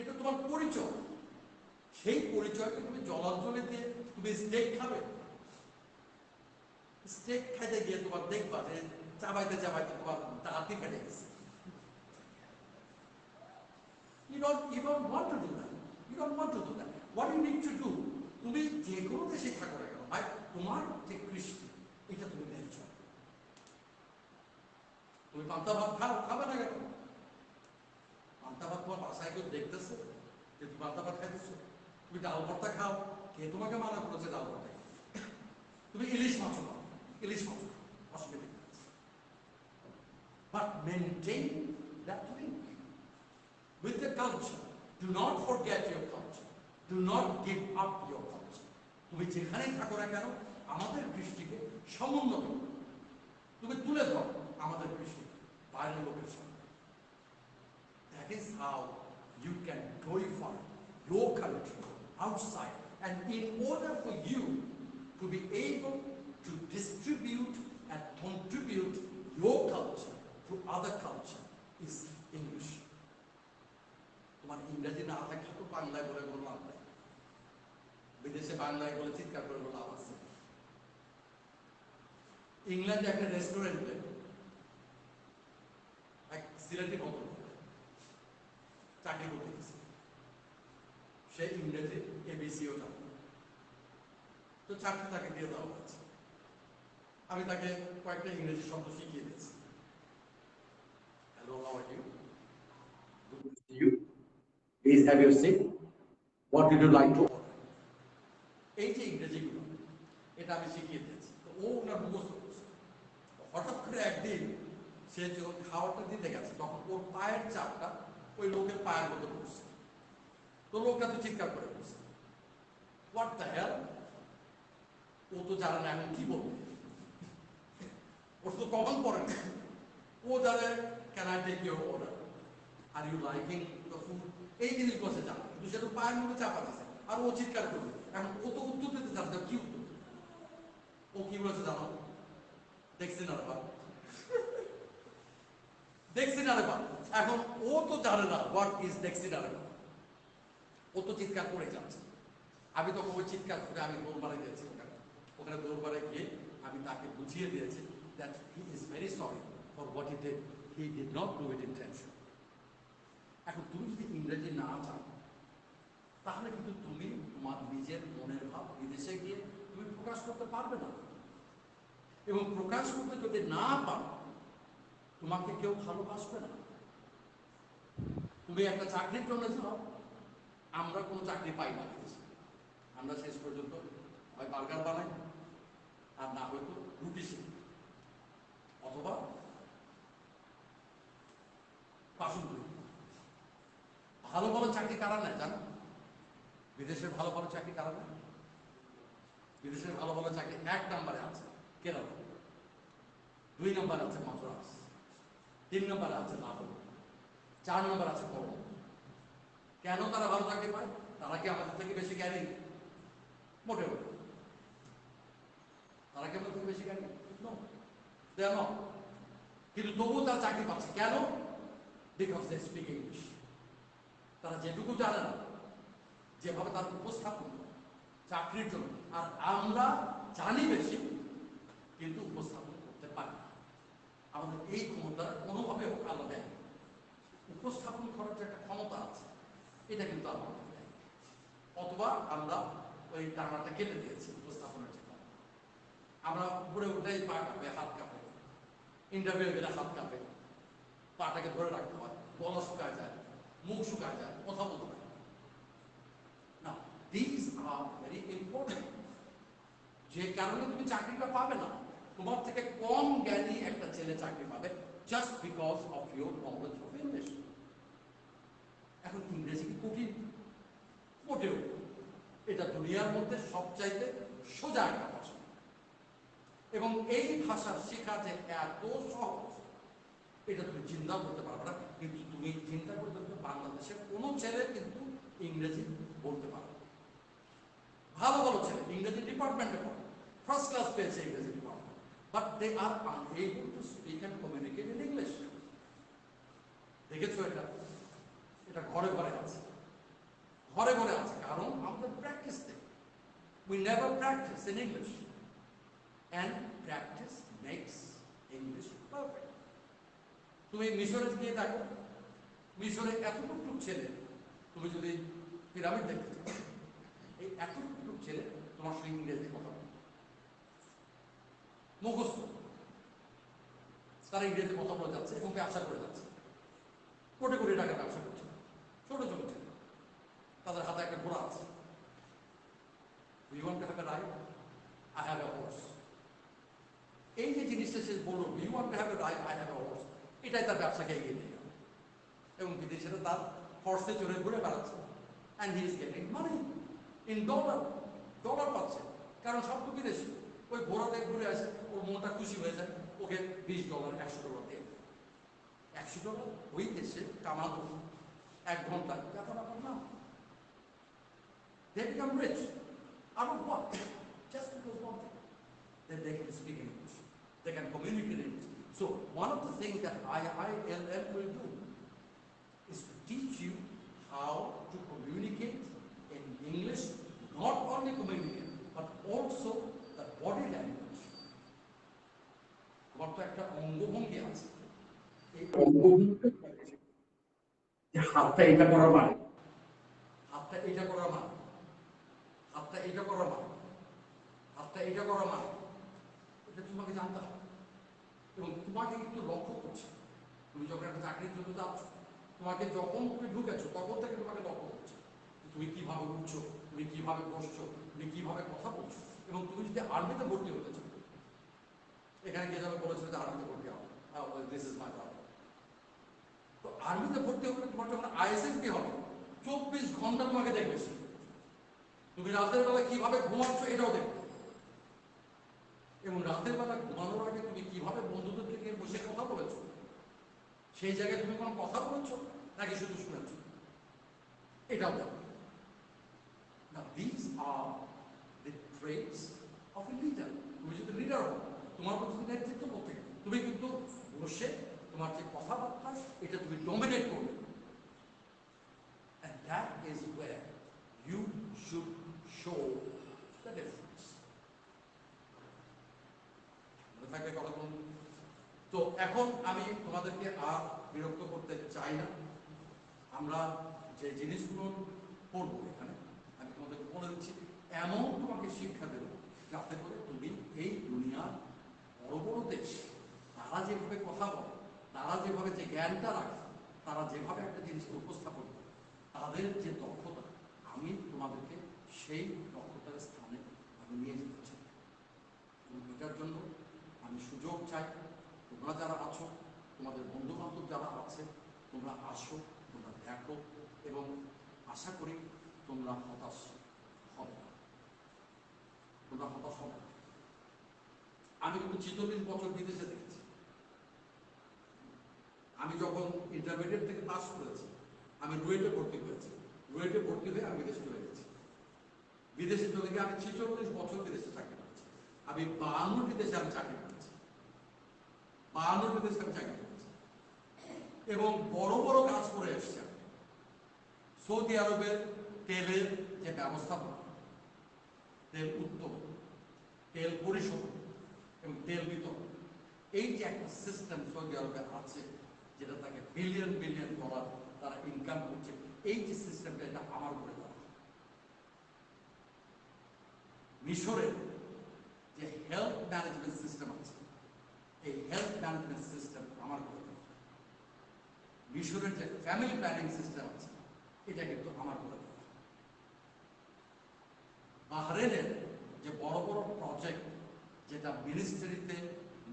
এটা তোমার পরিচয়। সেই পরিচয়কে তুমি জলাঞ্জলি দিয়ে তুমি স্টেক খাবে। স্টেক খাইতে গিয়ে তোমার দেখবা যে চাবাইতে চাবাইতে তোমার দাঁতই কেটে গেছে। You don't want to do that. You don't want to do that. What you need to do, তুমি যে কোনো দেশে থাকো না কেন ভাই, তোমার যে কৃষ্টি এটা তুমি দেখছ। তুমি পান্তা ভাত খাবে না কেন? পান্তা ভাত তোমার বাসায় কেউ দেখতেছে যে তুমি পান্তা ভাত খাইতেছো? তুমি ডাল ভর্তা খাও, কে তোমাকে মানা করেছে ডাল ভর্তা? তুমি ইলিশ মাছ খাও, ইলিশ মাছ খাও, অসুবিধা নেই। But maintain that link with the culture. Do not forget your culture. Do not give up your culture. তুমি যেখানেই থাকো না কেন আমাদের কৃষ্টিকে সমুন্নত তুমি তুলে ধরো, আমাদের কৃষ্টি বাইরের লোকের সামনে। That is how you can glorify your country outside. And in order for you to be able to distribute and contribute your culture to other culture is English. তোমার ইংরেজি না থাকলে তো বাংলায় বলে কোনো লাভ নাই। বিদেশে বাংলায় বলে চিৎকার করে লাভ আছে। ইংল্যান্ডে একটা রেস্টুরেন্টে এক সিলেটি ভদ্র চাকরি করতে গেছে। সে ইংরেজি এবিসিও জানে, তো চাকরি তাকে দিয়ে দেওয়া হয়েছে। আমি তাকে কয়েকটা ইংরেজি শব্দ শিখিয়ে দিয়েছি। Hello, how are you? Good to see you. Please have your seat. What would you like to order? এই যে ইংরেজিগুলো এটা আমি শিখিয়ে দিয়েছি। তো ও ওনার মুখস্থ করছে। হঠাৎ করে একদিন সে যখন খাওয়াটা দিতে গেছে তখন ওর পায়ের চাপটা ওই লোকের পায়ের মতো পড়ছে। তো লোকটা তো চিৎকার করে পড়ছে, হোয়াট দ্য হেল? ও তো জানে না এখন কি বলবে, ওর তো কখন পড়ে না। ও জানে can I take your order, are you liking the food, এই জিনিসগুলো সে জানে, কিন্তু সে তো পায়ের মধ্যে চাপা দিচ্ছে আর ও চিৎকার করবে। এখন ও তো উত্তর দিতে জানতে কি উত্তর? ও কি বলেছে জানো? দেখছি না রে বাবা, দেখছি না রে বাবা। এখন ও তো জানে না হোয়াট ইজ দেখছি না রে বাবা, ও তো চিৎকার করে যাচ্ছে। আমি তো ওই চিৎকার করে আমি দৌড়বারে গিয়েছি ওখানে দৌড়বারে গিয়ে আমি তাকে বুঝিয়ে দিয়েছি that he is very sorry for what he did, he did not do it intention. এখন তুমি যদি ইংরেজি না জানো তাহলে কিন্তু তুমি তোমার নিজের মনের ভাব বিদেশে গিয়ে তুমি প্রকাশ করতে পারবে না, এবং প্রকাশ করতে যদি না পারো তোমাকে কেউ ভালোবাসবে না। তুমি একটা চাকরির জন্য যাও, আমরা কোনো চাকরি পাই না, আমরা শেষ পর্যন্ত হয় বার্গার বানাই আর না হয়তো রুটি শিখি অথবা বাসন ধুই। ভালো ভালো চাকরি কারা নেয় জানো? বিদেশের ভালো ভালো চাকরি কারা নেয়? বিদেশের ভালো ভালো চাকরি 1 নম্বরে আছে কেরল, 2 নম্বরে আছে মাদ্রাস, 3 নম্বরে আছে লাহোর, 4 নম্বরে আছে কলম। কেন তারা ভালো চাকরি পায়? তারা কি আমাদের থেকে বেশি জ্ঞানী? মোটেও। তারা কি আমাদের থেকে বেশি জ্ঞানী? দেন, কিন্তু তবুও তারা চাকরি পাচ্ছে কেন? Because they speak English. তারা যেটুকু জানে না, যেভাবে তার উপস্থাপন চাকরির জন্য, আর আমরা জানি বেশি কিন্তু উপস্থাপন করতে পারি না। আমাদের এই ক্ষমতা কোনোভাবে আলো দেয়, উপস্থাপন করার যে একটা ক্ষমতা আছে এটা কিন্তু আমাদের দেয়। অথবা আমরা ওই টানাটা কেটে দিয়েছি উপস্থাপনের জন্য। আমরা উপরে উঠেই পা কাঁপে, হাত কাঁপে, ইন্টারভিউ গেলে হাত কাঁপে, পাটাকে ধরে রাখতে হয়, গলা শুকায় যায়, মুখ শুকায় যায়, কথা বলতে হয় না। This are very important. যে কারণে তুমি চাকরিটা পাবে না, তোমার থেকে কম জ্ঞানী একটা ছেলে চাকরি পাবে just because of your knowledge of English. এখন ইংরেজি কি কঠিন? মোটেও। এটা দুনিয়ার মধ্যে সবচাইতে সোজা একটা ভাষা, এবং এই ভাষা শেখা যে এত সহজ এটা তুমি চিন্তাও করতে পারবে না। কিন্তু তুমি চিন্তা করতে বাংলাদেশের কোনো ছেলে কিন্তু ইংরেজি বলতে পারবে, ভালো ভালো ছেলে ইংরেজি ডিপার্টমেন্টে পড়ে, ফার্স্ট ক্লাস পেয়েছে ইংরেজি department, but they are unable to speak and communicate in English. দেখেছো এটা? এটা ঘরে ঘরে আছে, ঘরে ঘরে আছে, কারণ আমাদের প্র্যাকটিস নেই। We never practice in English, and practice makes English perfect. তুমি মিশরে গিয়ে দেখো, মিশরে এতটুকু ছেলে, তুমি যদি পিরামিড দেখতে চাও, এই এতটুকু ছেলে তোমার সঙ্গে ইংরেজি কথা বলে, মুখস্থ, তারা ইংরেজি কথা বলে যাচ্ছে এবং ব্যবসা করে যাচ্ছে, কোটি কোটি টাকা ব্যবসা করছে, ছোট ছোট ছেলে, তাদের হাতে একটা ঘোড়া আছে। You want to have a ride? I have a horse. এই যে জিনিসটা সে বলল, you want to have a ride? I have a horse. এটাই তার ব্যবসাকে এগিয়ে নিয়ে গেল, এবং বিদেশিরা তার হর্সে চড়ে ঘুরে বেড়াচ্ছে, and he is getting money in dollar পাচ্ছে, কারণ সব তো বিদেশি। ওই ঘোড়াতে ঘুরে আসে, ওর মনটা খুশি হয়ে যায়, ওকে $20 $100 দিয়ে, $100 ওই দেশে কামাতো 1 ঘন্টা, এত ব্যাপার না। They become rich. Out of what? Just because one thing, that they can speak English, they can communicate English. So one of the things that IILM will do is to teach you how to communicate in English, not only communicate, but also the body language. তোমার তো একটা অঙ্গভঙ্গি আছে, এই অঙ্গভঙ্গিতে হাতটা এটা করার মানে, হাতটা এটা করার মানে, হাতটা এটা করা মানে, হাতটা এটা করা মানে, এটা তোমাকে জানতে হবে। এবং তোমাকে একটু লক্ষ্য করছে, তুমি যখন একটা চাকরির জন্য যাচ্ছ, তোমাকে যখন তুমি ঢুকেছো তখন থেকে তোমাকে লক্ষ্য করছে, তুমি কিভাবে উঠছো, তুমি কিভাবে বসছো, তুমি কিভাবে কথা বলছো। এবং তুমি যদি আর্মিতে ভর্তি হতে চাও, এখানে কে যাবে বলেছিল যে আর্মিতে ভর্তি হবে, দিস ইজ মাই জব। তো আর্মিতে ভর্তি হলে তোমার যখন ISFP হবে, 24 ঘন্টা তোমাকে দেখবে, তুমি রাতের বেলা কিভাবে ঘুমাচ্ছ এটাও দেখবে, এবং রাতের বেলা ঘুমানোর আগে তুমি কিভাবে বন্ধুদের থেকে বসে কথা বলেছো, সেই জায়গায় তুমি কোনো কথা বলেছো নাকি শুধু শুনেছো, এটাও দেখবে। Now these are the traits of a leader. তুমি যদি লিডার হও, তোমার প্রতি নেতৃত্ব করতে, তুমি কিন্তু বসে তোমার যে কথাবার্তা এটা তুমি ডমিনেট করবে, and that is where you should show the difference. তো এখন আমি তোমাদেরকে আর বিরক্ত করতে চাই না, আমরা যে জিনিসগুলো পড়বো এখানে আমি তোমাদেরকে বলে দিচ্ছি, এমন তোমাকে শিক্ষা দেব যাতে করে তুমি এই দুনিয়ার বড় বড় দেশ, তারা যেভাবে কথা বলে, তারা যেভাবে যে জ্ঞানটা রাখে, তারা যেভাবে একটা জিনিসকে উপস্থাপন করে, তাদের যে দক্ষতা, আমি তোমাদেরকে সেই দক্ষতার স্থানে আমি নিয়ে যেতে চাই। এবং এটার জন্য আমি সুযোগ চাই, তোমরা যারা আছো, তোমাদের বন্ধু বান্ধব যারা আছে, তোমরা আসো, তোমরা দেখো, এবং আশা করি তোমরা হতাশ হবে না, তোমরা হতাশ হবে না। আমি কিন্তু 46 বছর বিদেশে দেখেছি। আমি যখন ইন্টারমিডিয়েট থেকে পাস করেছি, আমি রুয়েটে ভর্তি হয়েছি, রুয়েটে ভর্তি হয়ে আমি বিদেশে চলে গেছি। বিদেশে চলে গিয়ে আমি 46 বছর বিদেশে চাকরি করেছি। আমি 52টি দেশে আমি চাকরি করেছি, 52টি দেশে আমি চাকরি করেছি, এবং বড় বড় কাজ করে এসেছি। সৌদি আরবের তেলের যে ব্যবস্থাপনা, তেল উত্তোলন, তেল পরিশোধন এবং তেল বিতরণ, এই যে একটা সিস্টেম সৌদি আরবে আছে, যেটা তাকে বিলিয়ন বিলিয়ন ডলার তারা ইনকাম করছে, এই যে সিস্টেমটা, এটা আমার করে দেওয়া। মিশরের যে হেলথ ম্যানেজমেন্ট সিস্টেম আছে, এই হেলথ ম্যানেজমেন্ট সিস্টেম আমার করে দেওয়া। মিশরের যে ফ্যামিলি প্ল্যানিং সিস্টেম আছে, এটা কিন্তু আমার করে দেওয়া। বাহরেনের যে বড় বড় প্রজেক্ট যেটা মিনিস্ট্রিতে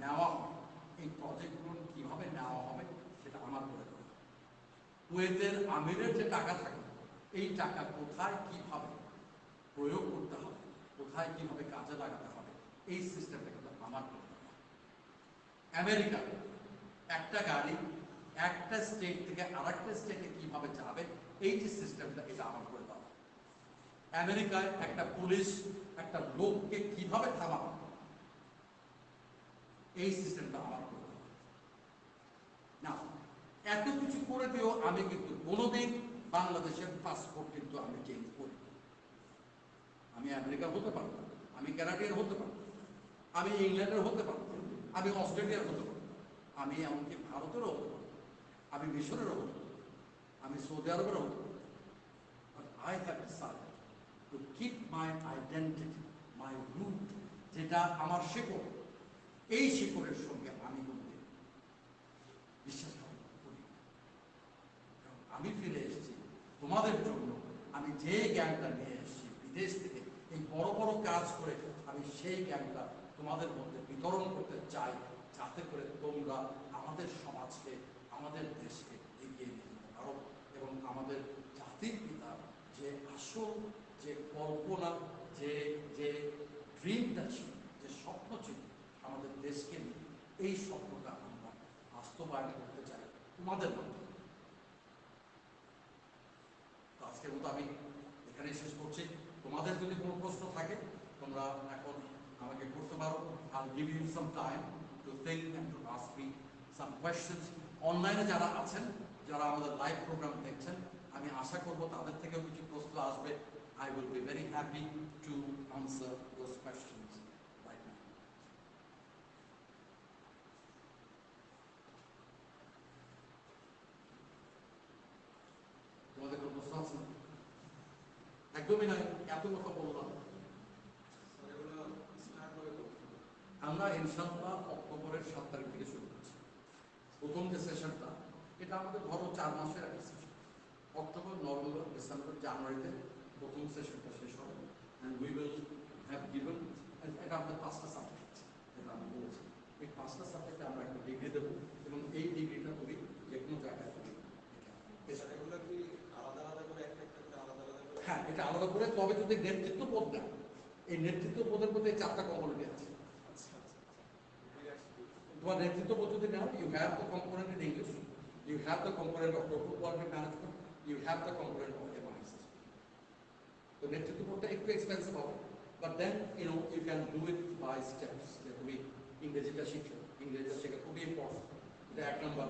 নেওয়া হয়, এই প্রজেক্টগুলো কিভাবে নেওয়া হবে সেটা আমার করে দেওয়া। কুয়েতের আমিরের যে টাকা থাকে, এই টাকা কোথায় কিভাবে প্রয়োগ করতে হবে, কোথায় কিভাবে কাজে লাগাতে হবে, এই সিস্টেমটা কিন্তু আমার করে দেওয়া। আমেরিকা একটা গাড়ি একটা স্টেট থেকে আরেকটা স্টেটে কিভাবে যাবে, এই যে সিস্টেমটা, এটা আমার করে দেওয়া। আমেরিকায় একটা পুলিশ একটা লোককে কিভাবে থামাবে, এই সিস্টেমটা আমার করতে হবে না। এত কিছু করে দিও আমি কিন্তু কোনোদিন বাংলাদেশের পাসপোর্ট কিন্তু আমি চেঞ্জ করি। আমি আমেরিকার হতে পারতাম, আমি কানাডিয়ান হতে পারতাম, আমি ইংল্যান্ডের হতে পারতাম, আমি অস্ট্রেলিয়ার হতে পারতাম, আমি এমনকি ভারতেরও হতে পারতাম, আমি মিশরেরও হতে পারতাম, আমি সৌদি আরবেরও হতে পারতাম। But I have decided to keep my identity, my root, যেটা আমার শিকড়, এই শিকড়ের সঙ্গে আমি কিন্তু বিশ্বাসঘাতক করি। আমি ফিরে এসেছি তোমাদের জন্য। আমি যে জ্ঞানটা নিয়ে এসেছি বিদেশ থেকে, এই বড় বড় কাজ করে আমি সেই জ্ঞানটা তোমাদের মধ্যে বিতরণ করতে চাই, যাতে করে তোমরা আমাদের সমাজকে, আমাদের দেশকে এগিয়ে নিয়ে যেতে পারো এবং আমাদের জাতির পিতা যে আসল যে কল্পনা, যে যে ড্রিমটা ছিল, যে স্বপ্ন ছিল আমাদের দেশকে নিয়ে, এই স্বপ্নটা আমরা বাস্তবায়ন করতে চাই তোমাদের মাধ্যমে। আজকের মতো আমি এখানেই শেষ করছি। তোমাদের যদি কোনো প্রশ্ন থাকে তোমরা এখন আমাকে করতে পারো। I'll give you some time to think and to ask me some questions. অনলাইনে যারা আছেন, যারা আমাদের লাইভ প্রোগ্রাম দেখছেন, আমি আশা করব তাদের থেকেও কিছু প্রশ্ন আসবে। I will be very happy to answer those questions right now. তোমাদের কোনো প্রশ্ন আছে? একদমই নাই, এত কথা বললাম। আমরা ইনশাআল্লাহ অক্টোবরের 7 তারিখ থেকে শুরু করছি। প্রথম যে সেশনটা, এটা আমাদের ধরো 4 মাসের একটা সেশন। অক্টোবর, নভেম্বর, ডিসেম্বর, জানুয়ারিতে প্রথম সেশনটা শেষ হবে। And we will have given, এটা আমাদের 5টা সাবজেক্ট আছে, এটা আমি বলেছি। এই 5টা সাবজেক্টে আমরা একটা ডিগ্রি দেবো এবং এই ডিগ্রিটা তুমি যে কোনো জায়গায় তুমি হ্যাঁ, এটা আলাদা করে। তবে যদি নেতৃত্ব পদ দেয়, এই নেতৃত্ব পদের মধ্যে 4টা কম্পোনেন্ট আছে। তোমার নেতৃত্ব পদ যদি নাও, you have the component in English, you have the component of group coordinate management, you have the component of MIS. তো নেতৃত্ব পদটা একটু এক্সপেন্সিভ হবে, but then you can do it by steps. যে তুমি ইংরেজিটা শিখছো, ইংরেজিটা শেখা খুবই ইম্পর্টেন্ট, এটা 1 নম্বর।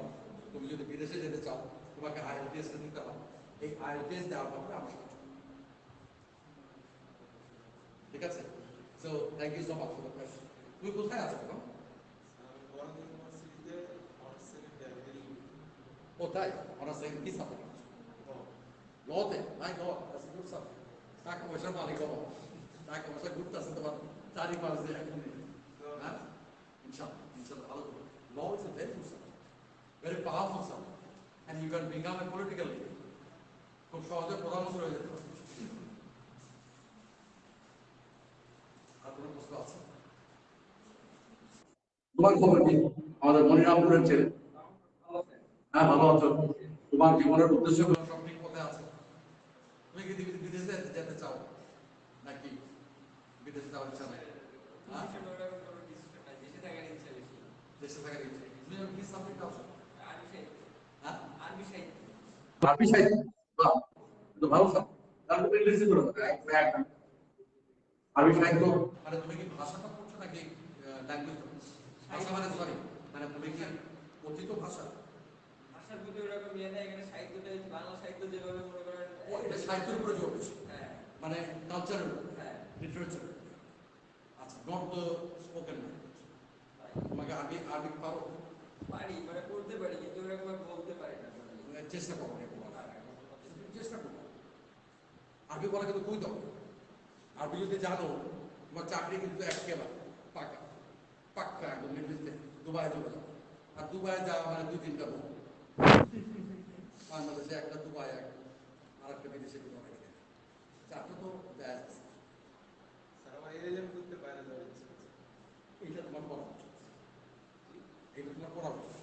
তুমি যদি বিদেশে যেতে চাও, তোমাকে IELTS দিতে হবে। এই IELTS দেওয়ার পরে আমার সাথে, ঠিক আছে? So thank you so much for the question. তুমি কোথায় আছো এখন? কোথায়? অনার্স কি সাবজেক্ট? লতে। My God, that's a good subject. টাকা পয়সার মালিক হবো, টাকা পয়সা ঘুরতেছে তোমার চারিপাশ দিয়ে এখন। হ্যাঁ, ইনশাআল্লাহ ইনশাআল্লাহ ভালো করবো। Law is a very good subject, very powerful subject, and you can become a political leader. খুব সহজে প্রধানমন্ত্রী হয়ে যেতে পারে। আর কোনো প্রশ্ন আছে? তোমার খবর কি? আমাদের মনিরামপুরের ছেলে। হ্যাঁ, ভালো আছো? তোমার জীবনের উদ্দেশ্য সব ঠিক পথে আছে? তুমি কি বিদেশে যেতে চাও নাকি বিদেশে যাওয়ার ইচ্ছা নাই? দেশে থাকার ইচ্ছা। তুমি কি সাবজেক্ট আছো? হ্যাঁ, আরবি সাহিত্য। বাহ, তো ভালো সাবজেক্ট। তাহলে তুমি ইংরেজি করো। আরবি সাহিত্য মানে তুমি কি ভাষাটা পড়ছো নাকি ল্যাঙ্গুয়েজ? ভাষা মানে সরি, মানে তুমি কি কথিত ভাষা? ভাষার প্রতি ওরকম ইয়ে নেই, এখানে সাহিত্যটা বাংলা সাহিত্য যেভাবে মনে করেন এটা সাহিত্যের উপরে জোর বেশি, হ্যাঁ, মানে কালচারের, হ্যাঁ, লিটারেচার। আচ্ছা, নট দ্য স্পোকেন ল্যাঙ্গুয়েজ। তোমাকে আরবি আরবি পারো? পারি, মানে পড়তে পারি, কিন্তু ওরকম বলতে পারি না। চেষ্টা করো, চেষ্টা করো। আরবি বলা কিন্তু খুবই দরকার। আরবি যদি জানো, তোমার চাকরি কিন্তু একেবারে পাকা পাক্কা, একদম নির্দিষ্ট। দুবাই চলে যাও, আর দুবাই যাওয়া মানে 2-3টা লোক। বাংলাদেশে একটা, দুবাই একটা, আর একটা বিদেশে দুটো রেখে দেবে। চারটা তো দেয় আছে। এইটা তোমার করা উচিত, এইটা তোমার করা উচিত।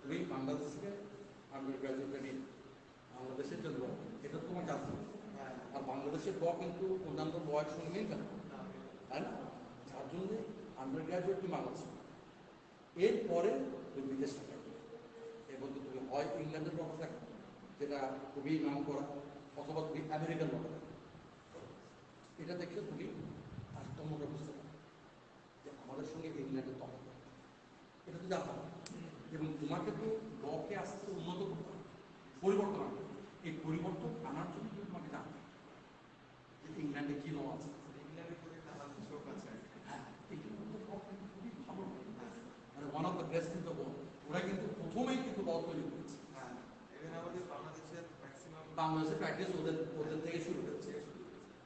তুমি বাংলাদেশ থেকে আন্ডার গ্রাজুয়েটে নিয়ে বাংলাদেশের জন্য, এটা তোমার কাজ। আর বাংলাদেশের ল কিন্তু অন্যান্য লয়ের সঙ্গে মিলবে না, তাই না? যার জন্য আন্ডার গ্রাজুয়েট তুমি বাংলাদেশে, এরপরে তুমি বিদেশ থাকবে। এর মধ্যে তুমি হয় ইংল্যান্ডের লটা থাকবে, যেটা খুবই নাম করা, অথবা তুমি আমেরিকান লটা থাকবে। এটা দেখলে তুমি তারতম্যটা বুঝতে পারবে যে আমাদের সঙ্গে ইংল্যান্ডের তফাৎ। জানতে হবে এবং তোমাকে তো লকে আস্তে আস্তে উন্নত করতে হবে, পরিবর্তন আনতে হবে। এই পরিবর্তন আনার জন্য কিন্তু তোমাকে জানতে হবে যে ইংল্যান্ডে কি ল আছে। ইংল্যান্ডের প্রতি আমাদের চোখ আছে। হ্যাঁ, এটা কিন্তু law কিন্তু খুবই ভালো law। মানে one of the best in the world. ওরা কিন্তু প্রথমেই কিন্তু ল তৈরি করেছে। হ্যাঁ, এখানে আমাদের বাংলাদেশের ম্যাক্সিমাম বাংলাদেশের প্র্যাকটিস ওদের ওদের থেকে শুরু হয়েছে,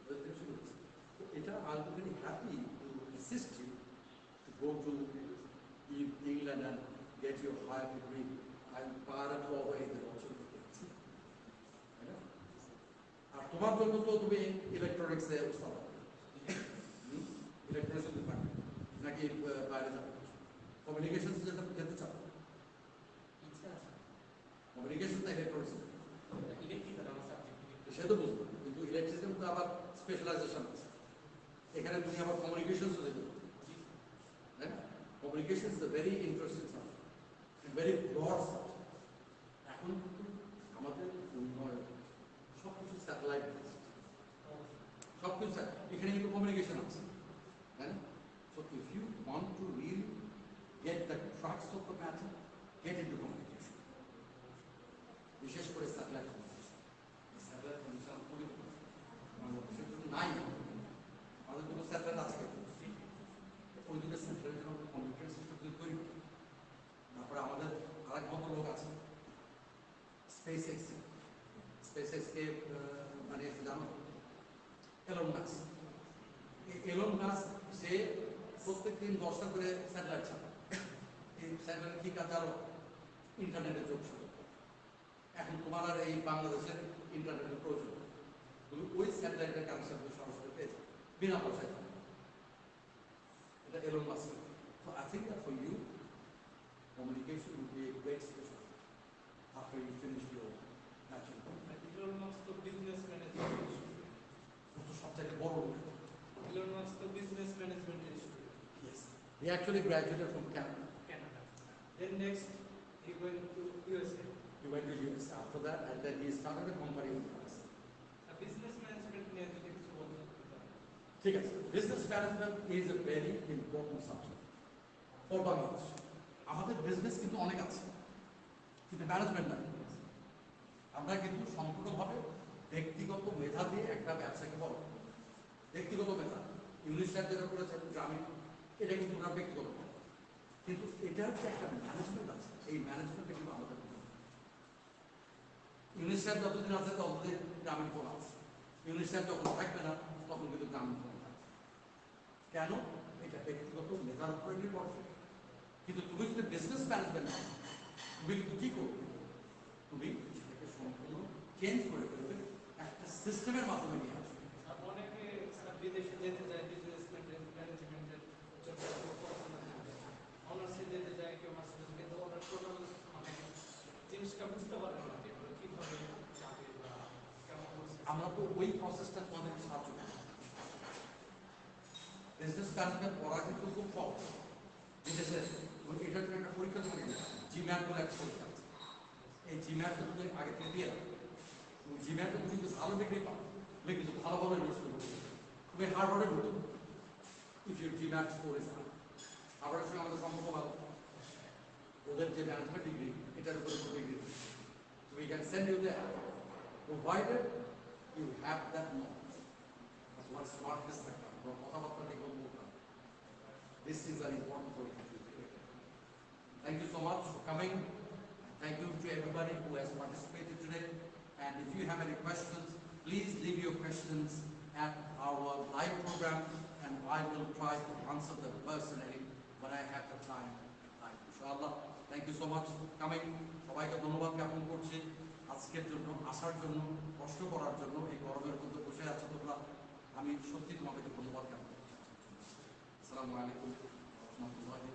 ওদের থেকে শুরু হয়েছে। তো এটা ultimately happy to assist you to go to England and get your higher degree and power to over এদের অপশন করতে। আর তোমার জন্য তো তুমি ইলেকট্রনিক্সে উস্তাদ হবে, ইলেকট্রনিক্স ডিপার্টমেন্ট নাকি বাইরে যাবে, কমিউনিকেশন যেটা যেতে চাও, ইচ্ছা আছে কমিউনিকেশন না ইলেকট্রনিক্স, ইলেকট্রিক্যাল আমার সাবজেক্ট। সে তো বুঝবো, কিন্তু ইলেকট্রিসিটির মধ্যে আবার স্পেশালাইজেশন আছে। এখানে তুমি আবার কমিউনিকেশন যেতে পারো, তাই না? Communication is a very interesting subject, very broad subject. এখন কিন্তু আমাদের উন্নয়ন সব কিছু স্যাটেলাইট, সব কিছু এখানে কিন্তু কমিউনিকেশন আছে, তাই না? So if you want to really get the tracks of the matter, get into communication, বিশেষ করে স্যাটেলাইট কমিউনিকেশন। স্যাটেলাইট কমিউনিকেশন খুবই বাংলাদেশের কিন্তু নাই, আমাদের কোনো স্যাটেলাইট আছে, ওই দুটো স্যাটেলাইটের কম্পিউটার সিস্টেম তৈরি করি। তারপরে আমাদের আরেক মতো লোক আছে স্পেস এক্স, স্পেস এক্সকে মানে জানো এলন মাস্ক। এলন মাস্ক সে প্রত্যেক দিন 10টা করে স্যাটেলাইট ছাড়ে। এই স্যাটেলাইট কি কাজ, আরো ইন্টারনেটের যোগ ছিল। এখন তোমার আর এই বাংলাদেশের ইন্টারনেটের প্রয়োজন, তুমি ওই স্যাটেলাইটের কানেকশন সরাসরি পেয়ে যাবে বিনা পয়সায়। এটা Elon Musk. So I think that for you, communication would be a great specialty after you finish your bachelor. Elon Musk তো বিজনেস ম্যানেজমেন্ট, ও তো সবথেকে বড় লোক। ইলন মাস্ক তো বিজনেস ম্যানেজমেন্টের student. Yes. He actually graduated from Canada. Canada. Then next he went to USA. He went to US after that, and then he started a company in US. Business management নিয়ে যদি কিছু বলতে চান। ঠিক আছে, business management is a very important subject for Bangladesh. আমাদের business কিন্তু অনেক আছে, কিন্তু ম্যানেজমেন্ট নাই। আমরা কিন্তু সম্পূর্ণভাবে ব্যক্তিগত মেধা দিয়ে একটা ব্যবসাকে বড়, ব্যক্তিগত মেধা। ইংলিশ স্যার যেটা করেছেন গ্রামীণ, এটা কিন্তু ওনার ব্যক্তিগত মেধা। কিন্তু এটার যে একটা ম্যানেজমেন্ট আছে, এই ম্যানেজমেন্টটা কিন্তু আমাদের ইংলিশ স্যার যতদিন আছে ততদিন গ্রামীণ ফোন আছে, ইংলিশ স্যার যখন থাকবে না তখন কিন্তু গ্রামীণ ফোন থাকবে। কেন? এটা ব্যক্তিগত মেধার উপরে নির্ভর করে। কিন্তু তুমি যদি বিজনেস ম্যানেজমেন্ট নাও, তুমি কিন্তু কি করবে, তুমি সেটাকে সম্পূর্ণ চেঞ্জ করে ফেলবে, একটা সিস্টেমের মাধ্যমে নিয়ে আসবে। অনেকে বিদেশে যেতে যায় বিজনেস ম্যানেজমেন্টের জন্য, অনার্সে যেতে যায় কেউ মাস্টার্স, কিন্তু ওরা টোটাল মানে জিনিসটা বুঝতে পারে না যে ওরা কিভাবে যাবে বা কেমন করছে। আমরা তো ওই প্রসেসটা তোমাদেরকে সাহায্য করি। বিজনেস ম্যানেজমেন্ট পড়া কিন্তু খুব সহজ বিদেশে। এটার জন্য একটা পরীক্ষা তুমি জিম্যাট বলে একটা পরীক্ষা আছে, এই জিম্যাটটা তুমি আগে থেকে দিয়ে রাখো। তুমি জিম্যাটে তুমি যদি ভালো ডিগ্রি পাও, তুমি কিন্তু ভালো ভালো ইউনিভার্সিটি করতে পারবে। তুমি হার্ভার্ডে ঢুকতে পারো if your GMAT score is high. হার্ভার্ডের সঙ্গে আমাদের সম্পর্ক ভালো, ওদের যে ম্যানেজমেন্ট ডিগ্রি এটার উপরে degree we can send you there, provided you have that knowledge. That's what smartness is. This is very important for you. Thank you so much for coming. Thank you to everybody who has participated today. And if you have any questions, please leave your questions at our live program, and I will try to answer them personally when I have the time. Inshallah. Thank you so much for coming. সবাইকে ধন্যবাদ জ্ঞাপন করছি আজকের জন্য, আসার জন্য, কষ্ট করার জন্য। এই গরমের মধ্যে বসে আছো তোমরা, আমি সত্যি তোমাদেরকে ধন্যবাদ জ্ঞাপন করছি। আসসালামু আলাইকুম ওয়া রাহমাতুল্লাহি